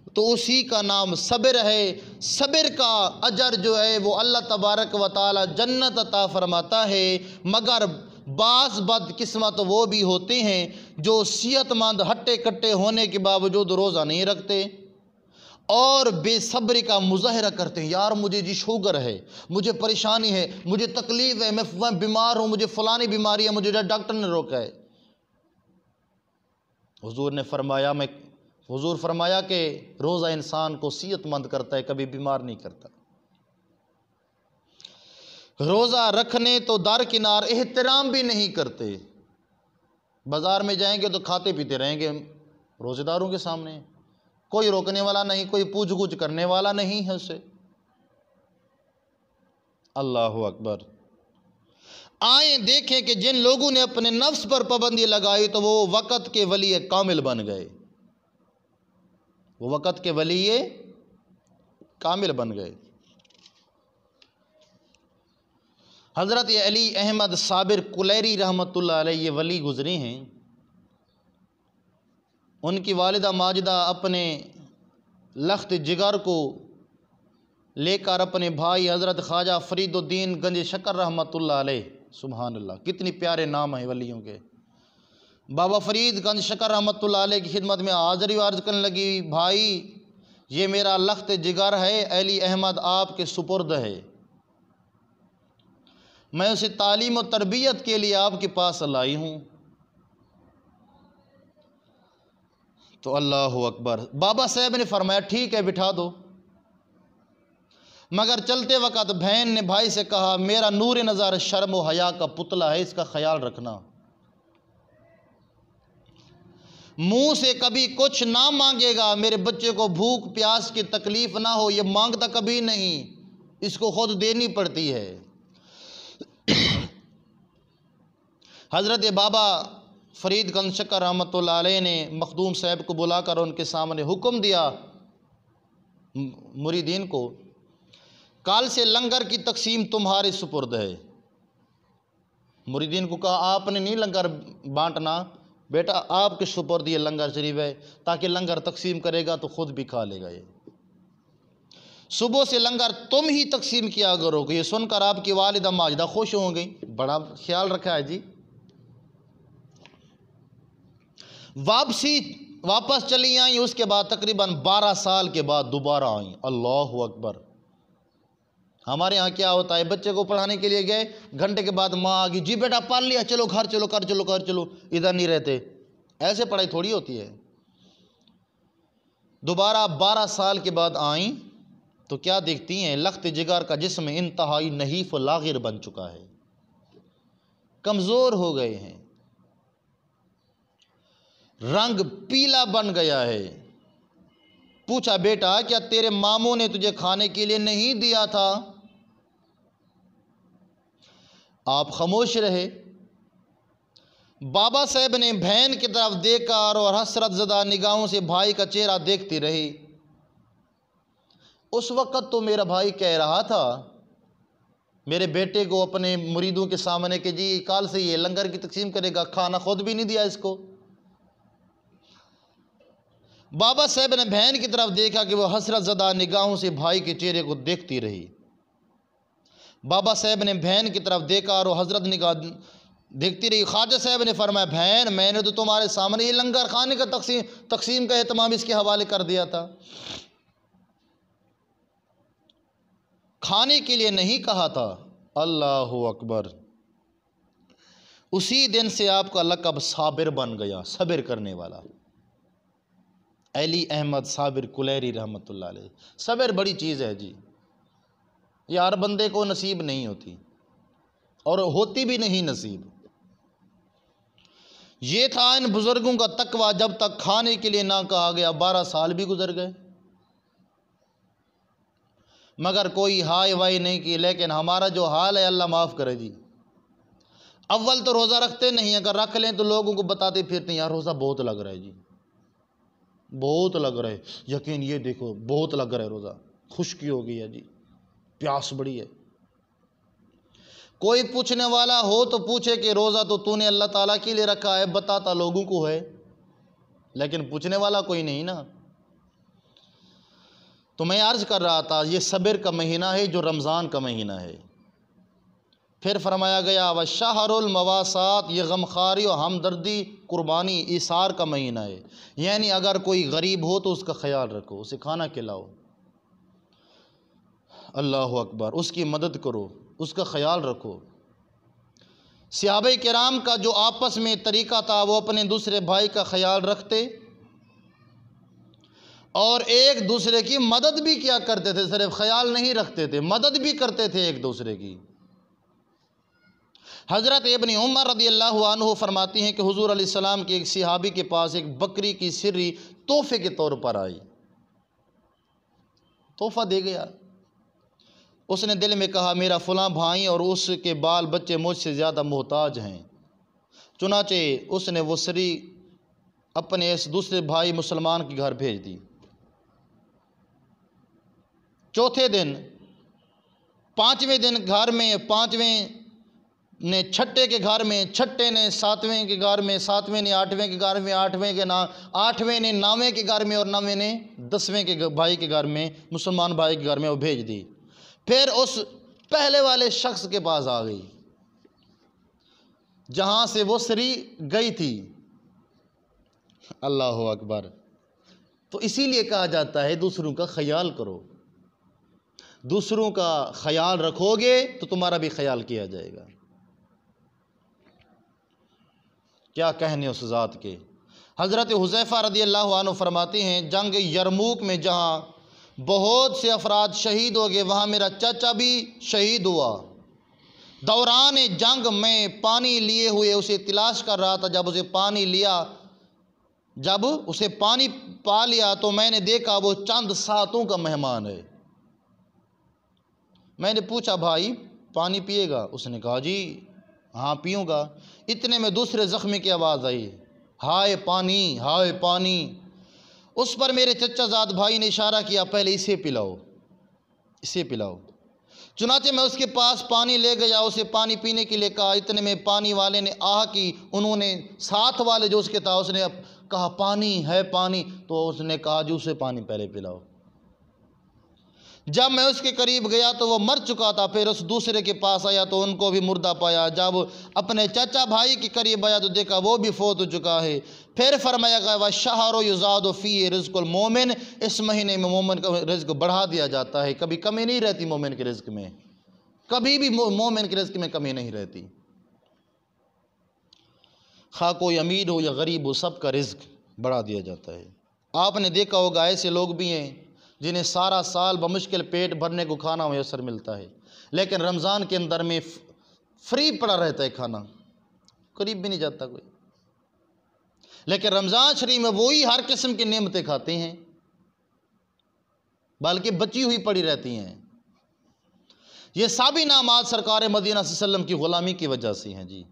तो उसी का नाम सब्र है। सब्र का अजर जो है वो अल्लाह तबारक व तआला जन्नत अता फरमाता है। मगर बास बदकिस्मत वो भी होते हैं जो सेहतमंद हट्टे कट्टे होने के बावजूद रोज़ा नहीं रखते और बेसब्री का मुजाहरा करते हैं। यार मुझे जी शुगर है, मुझे परेशानी है, मुझे तकलीफ़ है, मैं बीमार हूँ, मुझे फ़लानी बीमारी है, मुझे डॉक्टर ने रोका है। हुजूर फरमाया कि रोज़ा इंसान को सेहतमंद करता है, कभी बीमार नहीं करता। रोज़ा रखने तो दरकिनार एहतराम भी नहीं करते, बाज़ार में जाएंगे तो खाते पीते रहेंगे रोज़ेदारों के सामने, कोई रोकने वाला नहीं, कोई पूछ गुछ करने वाला नहीं है उससे। अल्लाहु अकबर। आए देखें कि जिन लोगों ने अपने नफ्स पर पाबंदी लगाई तो वो वक़्त के वली कामिल बन गए, वो वक़्त के वली कामिल बन गए। हज़रत अली अहमद साबिर कुलैरी रहमतुल्लाह अलैह ये वली गुज़रे हैं। उनकी वालिदा माजिदा अपने लख्त जिगर को लेकर अपने भाई हज़रत ख्वाजा फरीदुद्दीन गंज शकर रहमतुल्लाह अलैह, सुभान अल्लाह, कितने प्यारे नाम हैं वलियों के। बाबा फरीद गंज शकर रहमतुल्लाह अलैह की खिदमत में हाज़री अर्ज़ करने लगी, भाई ये मेरा लख्त जिगर है, अली अहमद आपके सुपुर्द है, मैं उसे तालीम और तरबियत के लिए आपके पास लाई हूँ। तो अल्लाहु अकबर। बाबा साहब ने फरमाया ठीक है बिठा दो। मगर चलते वक़्त बहन ने भाई से कहा, मेरा नूर नज़र शर्म व हया का पुतला है, इसका ख्याल रखना, मुंह से कभी कुछ ना मांगेगा, मेरे बच्चे को भूख प्यास की तकलीफ़ ना हो, ये मांगता कभी नहीं, इसको खुद देनी पड़ती है। हज़रत बाबा फरीद गंशकर रहमतुल्लाह अलैह ने मखदूम साहब को बुलाकर उनके सामने हुक्म दिया मुरीदीन को, कल से लंगर की तकसीम तुम्हारे सुपुर्द है। मुरीदीन को कहा आपने नहीं लंगर बांटना बेटा, आपके सुपुर्द ये लंगर शरीफ है, ताकि लंगर तकसीम करेगा तो ख़ुद भी खा लेगा। ये सुबह से लंगर तुम ही तकसीम किया करोगे। ये सुनकर आपकी वालिदा माजिदा खुश हो गई, बड़ा ख्याल रखा है जी। वापस चली आई। उसके बाद तकरीबन 12 साल के बाद दोबारा आई। अल्लाह अकबर। हमारे यहाँ क्या होता है, बच्चे को पढ़ाने के लिए गए, घंटे के बाद माँ आ गई, जी बेटा पढ़ लिया, चलो घर चलो, कर चलो, कर चलो, इधर नहीं रहते। ऐसे पढ़ाई थोड़ी होती है। दोबारा 12 साल के बाद आई तो क्या देखती हैं, लख्त जिगर का जिस्म इंतहाई नहीफ लागिर बन चुका है, कमज़ोर हो गए हैं, रंग पीला बन गया है। पूछा बेटा क्या तेरे मामू ने तुझे खाने के लिए नहीं दिया था? आप खामोश रहे। बाबा साहब ने बहन की तरफ देखकर और हसरत ज़दा निगाहों से भाई का चेहरा देखती रही। उस वक़्त तो मेरा भाई कह रहा था मेरे बेटे को अपने मुरीदों के सामने कि जी कल से ये लंगर की तकसीम करेगा, खाना खुद भी नहीं दिया इसको। बाबा साहब ने बहन की तरफ देखा कि वह हसरत ज़दा निगाहों से भाई के चेहरे को देखती रही। बाबा साहब ने बहन की तरफ देखा और वह हजरत निगाह देखती रही। ख्वाजा साहब ने फरमाया बहन मैंने तो तुम्हारे सामने ये लंगर खाने का तकसीम का एहतमाम इसके हवाले कर दिया था, खाने के लिए नहीं कहा था। अल्लाह अकबर। उसी दिन से आपका लक़ब साबिर बन गया, सब्र करने वाला। अली अहमद साबिर कुलैरी रहमतुल्लाह अलैह। सब्र बड़ी चीज़ है जी, ये हर बंदे को नसीब नहीं होती और होती भी नहीं नसीब। ये था इन बुज़ुर्गों का तकवा, जब तक खाने के लिए ना कहा गया 12 साल भी गुजर गए मगर कोई हाय वाई नहीं की। लेकिन हमारा जो हाल है अल्लाह माफ़ करे जी। अव्वल तो रोज़ा रखते नहीं, अगर रख लें तो लोगों को बताते फिरते हैं यार रोज़ा बहुत लग रहा है जी, बहुत लग रहा है, यकीन ये देखो बहुत लग रहा है रोज़ा, खुश्की हो गई है जी, प्यास बड़ी है। कोई पूछने वाला हो तो पूछे कि रोज़ा तो तूने अल्लाह ताला के लिए रखा है, बताता लोगों को है, लेकिन पूछने वाला कोई नहीं ना। तो मैं अर्ज़ कर रहा था ये सब्र का महीना है जो रमज़ान का महीना है। फिर फरमाया गया व शहरुल मवासात, ये गमखारी और हमदर्दी कुर्बानी इसार का महीना है। यानी अगर कोई गरीब हो तो उसका ख्याल रखो, उसे खाना खिलाओ, अल्लाह अकबर, उसकी मदद करो, उसका ख्याल रखो। सहाबा किराम का जो आपस में तरीक़ा था वो अपने दूसरे भाई का ख्याल रखते और एक दूसरे की मदद भी किया करते थे, सिर्फ ख्याल नहीं रखते थे, मदद भी करते थे एक दूसरे की। हज़रत इब्न उमर रज़ियल्लाहु अन्हु फरमाती हैं कि हुज़ूर अलैहिस्सलाम के एक सहाबी के पास एक बकरी की सिर्री तोहफे के तौर पर आई, तोहफा दे गया। उसने दिल में कहा मेरा फ़लाँ भाई और उसके बाल बच्चे मुझसे ज़्यादा मोहताज हैं। चुनाचे उसने वो सिर्री अपने इस दूसरे भाई मुसलमान के घर भेज दी। चौथे दिन, पाँचवें दिन घर में, पाँचवें ने छठे के घर में, छठे ने सातवें के घर में, सातवें ने आठवें के घर में, आठवें ने नौवें के घर में और नौवें ने 10वें के भाई के घर में, मुसलमान भाई के घर में वो भेज दी। फिर उस पहले वाले शख्स के पास आ गई जहाँ से वो सिर्री गई थी। अल्लाह अकबर। तो इसीलिए कहा जाता है दूसरों का ख्याल करो, दूसरों का ख्याल रखोगे तो तुम्हारा भी ख्याल किया जाएगा। क्या कहने उस ज़ात के। हज़रत हुज़ैफ़ा रज़ियल्लाहु अन्हु फरमाते हैं जंग यरमूक में जहाँ बहुत से अफराद शहीद हो गए वहाँ मेरा चाचा भी शहीद हुआ। दौरान जंग में पानी लिए हुए उसे तलाश कर रहा था। जब उसे पानी पा लिया तो मैंने देखा वो चंद सातों का मेहमान है। मैंने पूछा भाई पानी पिएगा? उसने कहा जी हाँ पीऊँगा। इतने में दूसरे ज़ख्मी की आवाज़ आई, हाय पानी, हाय पानी। उस पर मेरे चचाजाद भाई ने इशारा किया, पहले इसे पिलाओ, इसे पिलाओ। चुनाचे मैं उसके पास पानी ले गया, उसे पानी पीने के लिए कहा। इतने में पानी वाले ने आह की, उन्होंने साथ वाले जो उसके था उसने कहा पानी है पानी, तो उसने कहा जो उसे पानी पहले पिलाओ। जब मैं उसके करीब गया तो वो मर चुका था। फिर उस दूसरे के पास आया तो उनको भी मुर्दा पाया। जब अपने चाचा भाई के करीब आया तो देखा वो भी फौत हो चुका है। फिर फरमाया गया व शहर युज़ाद फ़ी रिज़्क़ुल मोमिन, इस महीने में मोमिन का रिज़्क़ बढ़ा दिया जाता है, कभी कमी नहीं रहती मोमिन के रिज़्क़ में, कभी भी मोमिन के रिज़्क़ में कमी नहीं रहती। खा कोई अमीर हो या गरीब हो, सबका रिज़्क़ बढ़ा दिया जाता है। आपने देखा होगा ऐसे लोग भी हैं जिन्हें सारा साल बमुश्किल पेट भरने को खाना मैसर मिलता है, लेकिन रमज़ान के अंदर में फ्री पड़ा रहता है, खाना करीब भी नहीं जाता कोई। लेकिन रमज़ान शरीफ में वही हर किस्म की नेमतें खाते हैं, बल्कि बची हुई पड़ी रहती हैं। ये सभी नामात सरकार मदीना सल्लम की ग़ुलामी की वजह से हैं जी।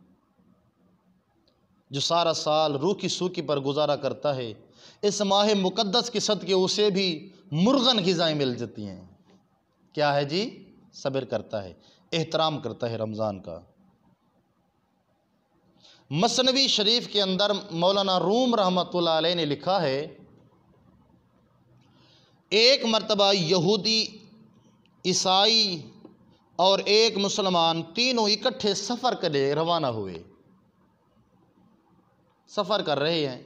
जो सारा साल रूखी सूखी पर गुजारा करता है, इस माह मुक़द्दस के सदक़े उसे भी मुर्गन ग़िज़ाएँ मिल जाती हैं। क्या है जी? सब्र करता है, एहतराम करता है रमज़ान का। मसनवी शरीफ के अंदर मौलाना रूम रहमतुल्लाह अलैह ने लिखा है, एक मर्तबा यहूदी, ईसाई और एक मुसलमान तीनों इकट्ठे सफ़र के लिए रवाना हुए। सफ़र कर रहे हैं,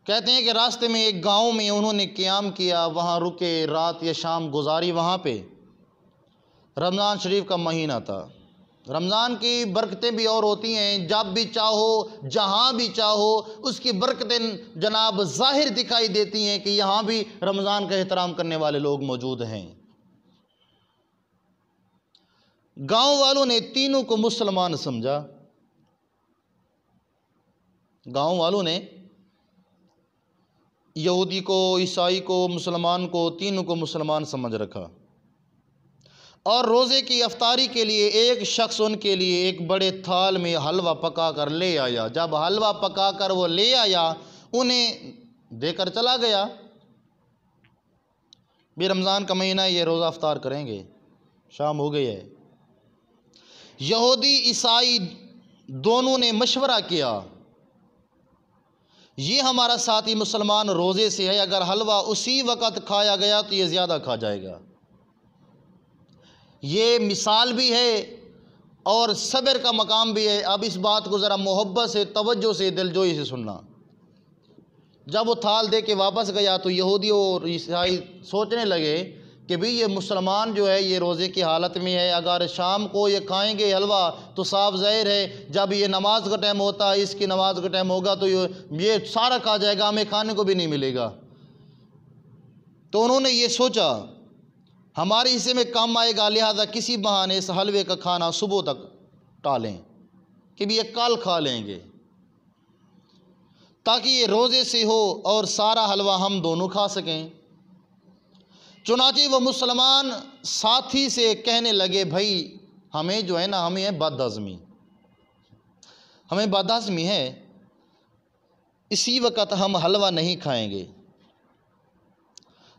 कहते हैं कि रास्ते में एक गांव में उन्होंने क़याम किया, वहाँ रुके, रात या शाम गुजारी। वहाँ पे रमज़ान शरीफ का महीना था। रमज़ान की बरकतें भी और होती हैं, जब भी चाहो जहाँ भी चाहो उसकी बरकतें जनाब ज़ाहिर दिखाई देती हैं कि यहाँ भी रमज़ान का एहतराम करने वाले लोग मौजूद हैं। गांव वालों ने तीनों को मुसलमान समझा। गांव वालों ने यहूदी को, ईसाई को, मुसलमान को, तीनों को मुसलमान समझ रखा। और रोज़े की अफ्तारी के लिए एक शख्स उनके लिए एक बड़े थाल में हलवा पका कर ले आया। जब हलवा पका कर वो ले आया, उन्हें देकर चला गया। भी रमज़ान का महीना, ये रोज़ा अफ्तार करेंगे, शाम हो गई है। यहूदी ईसाई दोनों ने मशवरा किया, ये हमारा साथी मुसलमान रोज़े से है, अगर हलवा उसी वक़्त खाया गया तो ये ज़्यादा खा जाएगा। ये मिसाल भी है और सब्र का मकाम भी है। अब इस बात को ज़रा मोहब्बत से, तवज्जो से, दिलजोई से सुनना। जब वो थाल दे के वापस गया तो यहूदी और ईसाई सोचने लगे कि भाई ये मुसलमान जो है ये रोज़े की हालत में है, अगर शाम को ये खाएंगे हलवा तो साफ ज़ाहिर है जब ये नमाज का टाइम होता है, इसकी नमाज का टाइम होगा तो ये सारा खा जाएगा, हमें खाने को भी नहीं मिलेगा। तो उन्होंने ये सोचा हमारे हिस्से में कम आएगा, लिहाजा किसी बहाने इस हलवे का खाना सुबह तक टालें कि भी ये कल खा लेंगे, ताकि ये रोज़े से हो और सारा हलवा हम दोनों खा सकें। चुनांचे वो मुसलमान साथी से कहने लगे, भाई हमें जो है ना, हमें है बदहज़मी, हमें बदहज़मी है, इसी वक्त हम हलवा नहीं खाएंगे।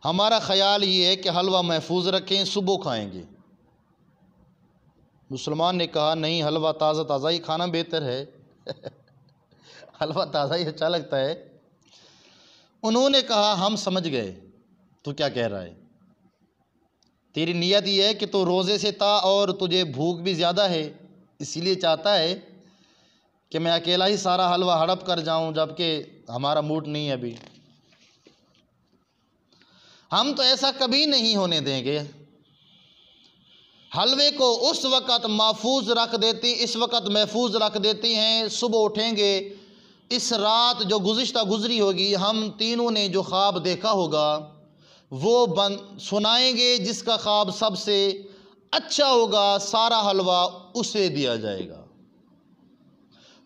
हमारा ख़याल ये है कि हलवा महफूज रखें, सुबह खाएंगे। मुसलमान ने कहा नहीं, हलवा ताज़ा ताज़ा ही खाना बेहतर है हलवा ताज़ा ही अच्छा लगता है। उन्होंने कहा हम समझ गए तू क्या कह रहा है, तेरी नीयत ये है कि तू रोज़े से था और तुझे भूख भी ज़्यादा है, इसीलिए चाहता है कि मैं अकेला ही सारा हलवा हड़प कर जाऊं, जबकि हमारा मूड नहीं है अभी। हम तो ऐसा कभी नहीं होने देंगे। हलवे को उस वक़्त महफूज रख देती, इस वक़्त महफूज रख देती हैं, सुबह उठेंगे, इस रात जो गुज़री होगी, हम तीनों ने जो ख्वाब देखा होगा वो सुनाएंगे, जिसका ख्वाब सबसे अच्छा होगा सारा हलवा उसे दिया जाएगा।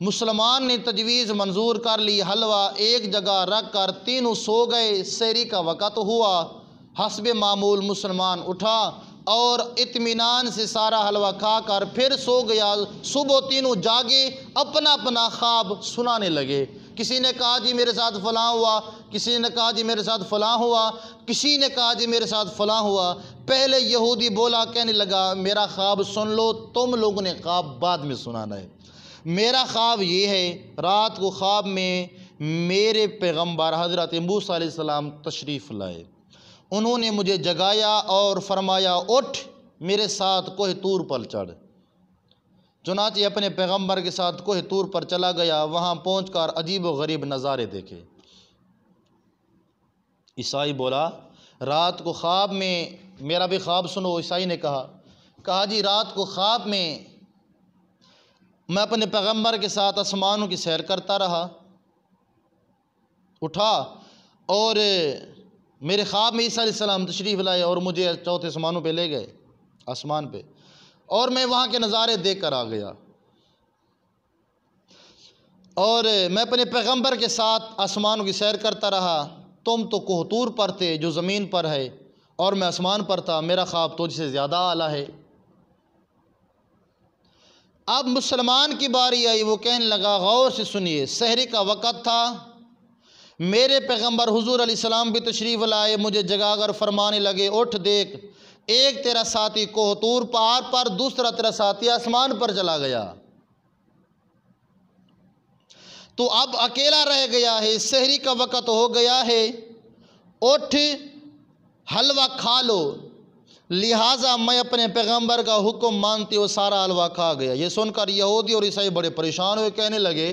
मुसलमान ने तजवीज़ मंजूर कर ली, हलवा एक जगह रख कर तीनों सो गए। सहरी का वक़्त हुआ, हस्बे मामूल मुसलमान उठा, और इत्मीनान से सारा हलवा खाकर फिर सो गया। सुबह तीनों जागे, अपना अपना ख्वाब सुनाने लगे। किसी ने कहा जी मेरे साथ फ़लाँ हुआ, किसी ने कहा जी मेरे साथ फ़लाँ हुआ, किसी ने कहा जी मेरे साथ फ़लाँ हुआ। पहले यहूदी बोला, कहने लगा मेरा ख्वाब सुन लो, तुम लोगों ने ख्वाब बाद में सुनाना है। मेरा ख्वाब ये है, रात को ख्वाब में मेरे पैगम्बर हज़रत मूसा अलैहिस्सलाम तशरीफ़ लाए। उन्होंने मुझे जगाया और फरमाया उठ मेरे साथ कोह तूर पर चढ़। चुनांचे अपने पैगम्बर के साथ कोह तूर पर चला गया। वहाँ पहुँचकर अजीब व गरीब नज़ारे देखे। ईसाई बोला रात को ख्वाब में मेरा भी ख्वाब सुनो। ईसाई ने कहा जी रात को ख्वाब में मैं अपने पैगम्बर के साथ आसमानों की सैर करता रहा, उठा और मेरे ख्वाब में ईसा अलैहिस्सलाम तशरीफ़ लाए और मुझे चौथे आसमानों पे ले गए, आसमान पे, और मैं वहाँ के नज़ारे देख कर आ गया। और मैं अपने पैगम्बर के साथ आसमानों की सैर करता रहा। तुम तो कोहतूर पर थे जो ज़मीन पर है, और मैं आसमान पर था। मेरा ख्वाब तुझसे ज़्यादा आला है। अब मुसलमान की बारी आई। वो कहने लगा गौर से सुनिए, सहरी का वक़्त था, मेरे पैगम्बर हुज़ूर अलैहिस्सलाम भी तशरीफ़ लाए, मुझे जगाकर फरमाने लगे उठ देख, एक तेरा साथी कोहतूर पहाड़ पर, दूसरा तेरा साथी आसमान पर चला गया, तो अब अकेला रह गया है, सहरी का वक़्त हो गया है, उठ हलवा खा लो। लिहाजा मैं अपने पैगम्बर का हुक्म मानते हुए सारा हलवा खा गया। ये सुनकर यहूदी और ईसाई बड़े परेशान हुए, कहने लगे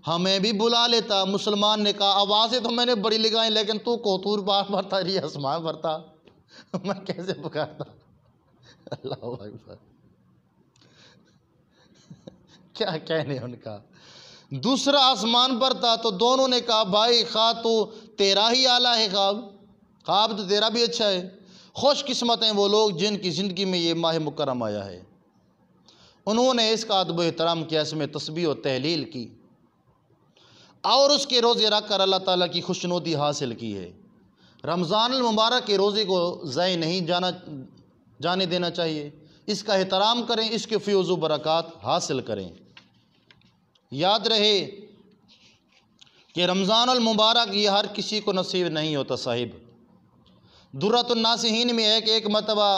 हमें भी बुला लेता। मुसलमान ने कहा आवाज़ें तो मैंने बड़ी लगाई, लेकिन तू कोहतूर पहाड़ पर था, ये आसमान पर था, मैं कैसे पुकारता। अल्लाह अकबर। क्या कहने उनका। दूसरा आसमान पर था तो दोनों ने कहा भाई ख्वाब तो तेरा ही आला है, ख्वाब तो तेरा भी अच्छा है। खुशकिस्मत हैं वो लोग जिनकी ज़िंदगी में ये माह मुकर्रम आया है। उन्होंने इसका अदब एहतराम किया, इसमें तस्बीह और तहलील की और उसके रोज़े रख कर अल्लाह ताला की खुशनुदी हासिल की है। रमज़ान अल मुबारक के रोज़े को ज़ाय नहीं जाने देना चाहिए। इसका एहतराम करें, इसके फ़यूज़ व बरक़ात हासिल करें। याद रहे कि रमज़ान अल मुबारक ये हर किसी को नसीब नहीं होता साहिब। दुर्रतुन नासिहीन में है कि एक मरतबा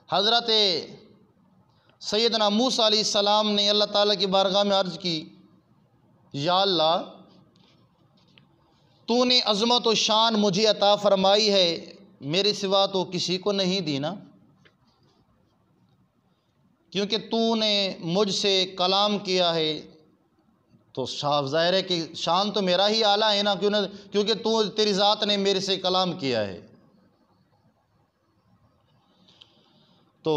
हज़रत सैयदना मूसा अलैहिस्सलाम ने अल्लाह ताला की बारगाह में अर्ज़ की, या अल्लाह तूने अज़मत व शान मुझे अता फ़रमाई है, मेरे सिवा तो किसी को नहीं दी ना, क्योंकि तूने मुझसे कलाम किया है तो साफ ज़ाहिर है कि शान तो मेरा ही आला है ना, क्योंकि तू तेरी ज़ात ने मेरे से कलाम किया है। तो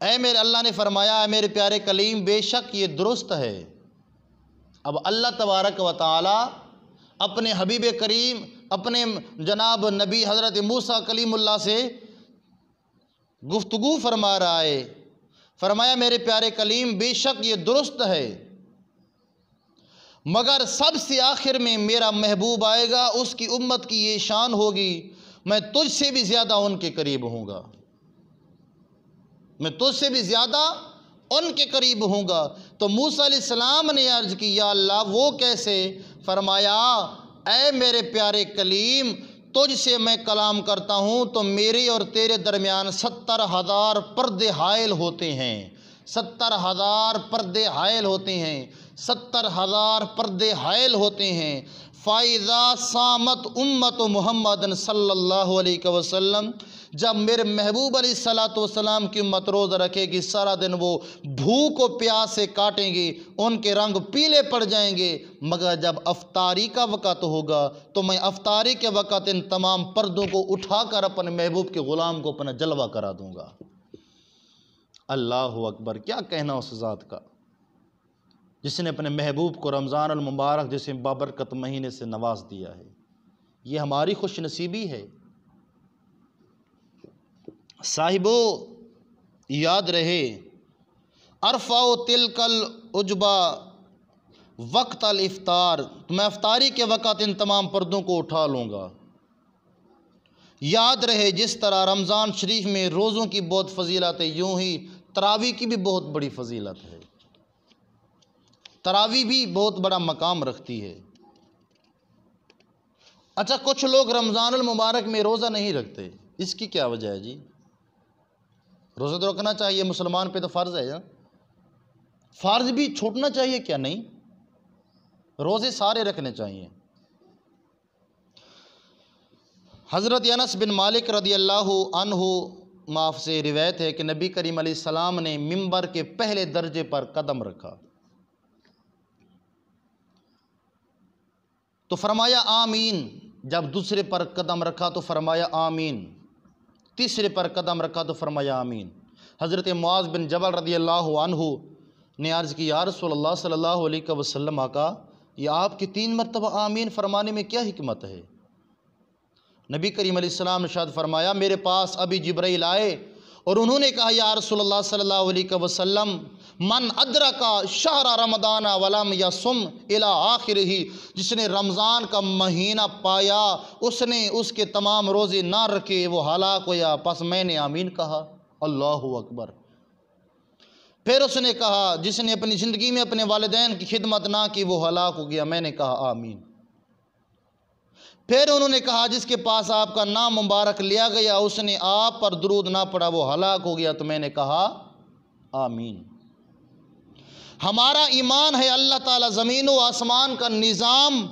ऐ मेरे अल्लाह ने फरमाया मेरे प्यारे कलीम बेशक ये दुरुस्त है। अब अल्लाह तबारक व तआला अपने हबीब करीम अपने जनाब नबी हज़रत मूसा कलीमुल्लाह से गुफ्तगू फरमा रहा है। फरमाया मेरे प्यारे कलीम बेशक ये दुरुस्त है, मगर सबसे आखिर में मेरा महबूब आएगा, उसकी उम्मत की ये शान होगी मैं तुझसे भी ज़्यादा उनके करीब होऊंगा, मैं तुझसे भी ज़्यादा उनके करीब होऊंगा। तो मूसा अलैहिस्सलाम ने अर्ज़ की या अल्लाह वो कैसे। फरमाया ऐ मेरे प्यारे कलीम तुझसे मैं कलाम करता हूँ तो मेरे और तेरे दरमियान 70,000 पर्दे हायल होते हैं, 70,000 पर्दे हायल होते हैं, 70,000 पर्दे हायल होते हैं। फ़ाइज़ा सामत उम्मत मुहम्मद सल्लल्लाहु अलैहि वसल्लम, जब मेरे महबूब अलैहिस्सलातु वस्सलाम की उम्मत रोज़ा रखेगी, सारा दिन वो भूख और प्यास से काटेंगी, उनके रंग पीले पड़ जाएंगे, मगर जब अफ्तारी का वक़्त होगा तो मैं अफ्तारी के वक़्त इन तमाम पर्दों को उठाकर अपने महबूब के ग़ुलाम को अपना जलवा करा दूँगा। अल्लाह अकबर। क्या कहना उस ज़ात का जिसने अपने महबूब को रमज़ान अल मुबारक जैसे बाबरकत महीने से नवाज दिया है। ये हमारी खुश नसीबी है साहिबो। याद रहे अरफ़ाओ तिलकल उजबा वक्त अल इफ्तार, मैं अफ्तारी के वक़्त इन तमाम पर्दों को उठा लूँगा। याद रहे जिस तरह रमज़ान शरीफ में रोज़ों की बहुत फजीलत है, यूँ ही तरावी की भी बहुत बड़ी फजीलत है। तरावी भी बहुत बड़ा मकाम रखती है। अच्छा, कुछ लोग रमज़ानुल मुबारक में रोज़ा नहीं रखते, इसकी क्या वजह है जी? रोज़ा तो रखना चाहिए, मुसलमान पे तो फ़र्ज़ है। यार फ़र्ज़ भी छूटना चाहिए क्या? नहीं, रोज़े सारे रखने चाहिए। हज़रत अनस बिन मालिक रदियल्लाहु अन्हु माफ़ से रिवायत है कि नबी करीम अलैहिस्सलाम ने मिंबर के पहले दर्जे पर कदम रखा तो फरमाया आमीन। जब दूसरे पर कदम रखा तो फरमाया आमीन। तीसरे पर कदम रखा तो फरमाया आमीन। हज़रत मुआज़ बिन जबल रदियल्लाहु अन्हु ने अर्ज़ की, या रसूलल्लाह सल्लल्लाहु अलैहि वसल्लम, आका ये आपकी 3 मरतबा आमीन फरमाने में क्या हिकमत है? नबी करीम अलैहिस्सलाम ने इरशाद फरमाया, मेरे पास अभी जिब्राइल आए और उन्होंने कहा, या रसूलल्लाह सल्लल्लाहु अलैहि वसल्लम, मन अदरका शहरा रमदाना वलम यसुम इला आखिरही, जिसने रमज़ान का महीना पाया उसने उसके तमाम रोज़े ना रखे, वो हलाक होया। बस मैंने आमीन कहा, अल्लाहु अकबर। फिर उसने कहा, जिसने अपनी ज़िंदगी में अपने वालिदैन की खिदमत ना की वो हलाक हो गया, मैंने कहा आमीन। फिर उन्होंने कहा, जिसके पास आपका नाम मुबारक लिया गया उसने आप पर दुरूद ना पड़ा, वो हलाक हो गया, तो मैंने कहा आमीन। हमारा ईमान है अल्लाह ताला ज़मीन व आसमान का निज़ाम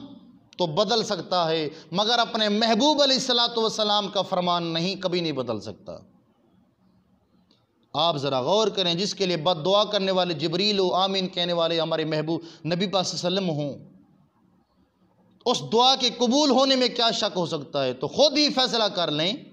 तो बदल सकता है, मगर अपने महबूब अलैहिस्सलातु वस्सलाम का फरमान नहीं, कभी नहीं बदल सकता। आप ज़रा गौर करें, जिसके लिए बद दुआ करने वाले जिब्रील व आमीन कहने वाले हमारे महबूब नबी पाक सल्लल्लाहु अलैहि वसल्लम हों, उस दुआ के कबूल होने में क्या शक हो सकता है? तो खुद ही फैसला कर लें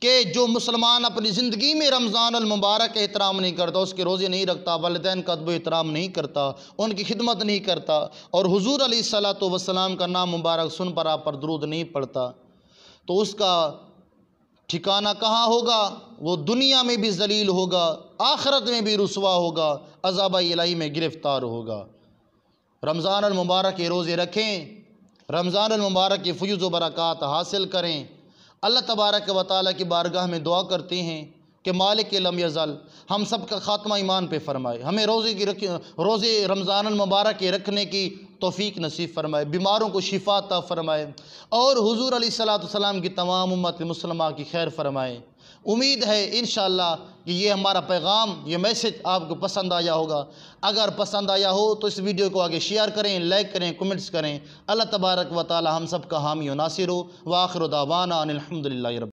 कि जो मुसलमान अपनी ज़िंदगी में रमज़ान अल मुबारक का एहतराम नहीं करता, उसके रोज़े नहीं रखता, वालिदैन का अदब एहतराम नहीं करता, उनकी खिदमत नहीं करता और हुज़ूर अलैहिस्सलातु वस्सलाम का नाम मुबारक सुन पर आप पर दुरूद नहीं पड़ता, तो उसका ठिकाना कहाँ होगा? वो दुनिया में भी ज़लील होगा, आखिरत में भी रुसवा होगा, अज़ाब इलाही में गिरफ़्तार होगा। रमज़ान अल मुबारक के रोज़े रखें, रमज़ान अल मुबारक के फ़यूज़ व बरक़ात हासिल करें। अल्लाह तबारक व तआला की बारगाह में दुआ करते हैं कि मालिक लम यज़ल हम सब का ख़ात्मा ईमान पे फ़रमाए, हमें रोज़े रमज़ान अल मुबारक के रखने की तौफ़ीक नसीब फ़रमाए, बीमारों को शिफ़ा अता फ़रमाए और हुज़ूर अलैहिस्सलातु वस्सलाम की तमाम उम्मत मुस्लिमा की खैर फ़रमाए। उम्मीद है इंशाअल्लाह कि ये हमारा पैगाम, ये मैसेज आपको पसंद आया होगा। अगर पसंद आया हो तो इस वीडियो को आगे शेयर करें, लाइक करें, कमेंट्स करें। अल्लाह तबारक व तआला हम सब का हामी व नासिर हो। व आखिर दावाना अनिल हम्दुलिल्लाहि रब्बिल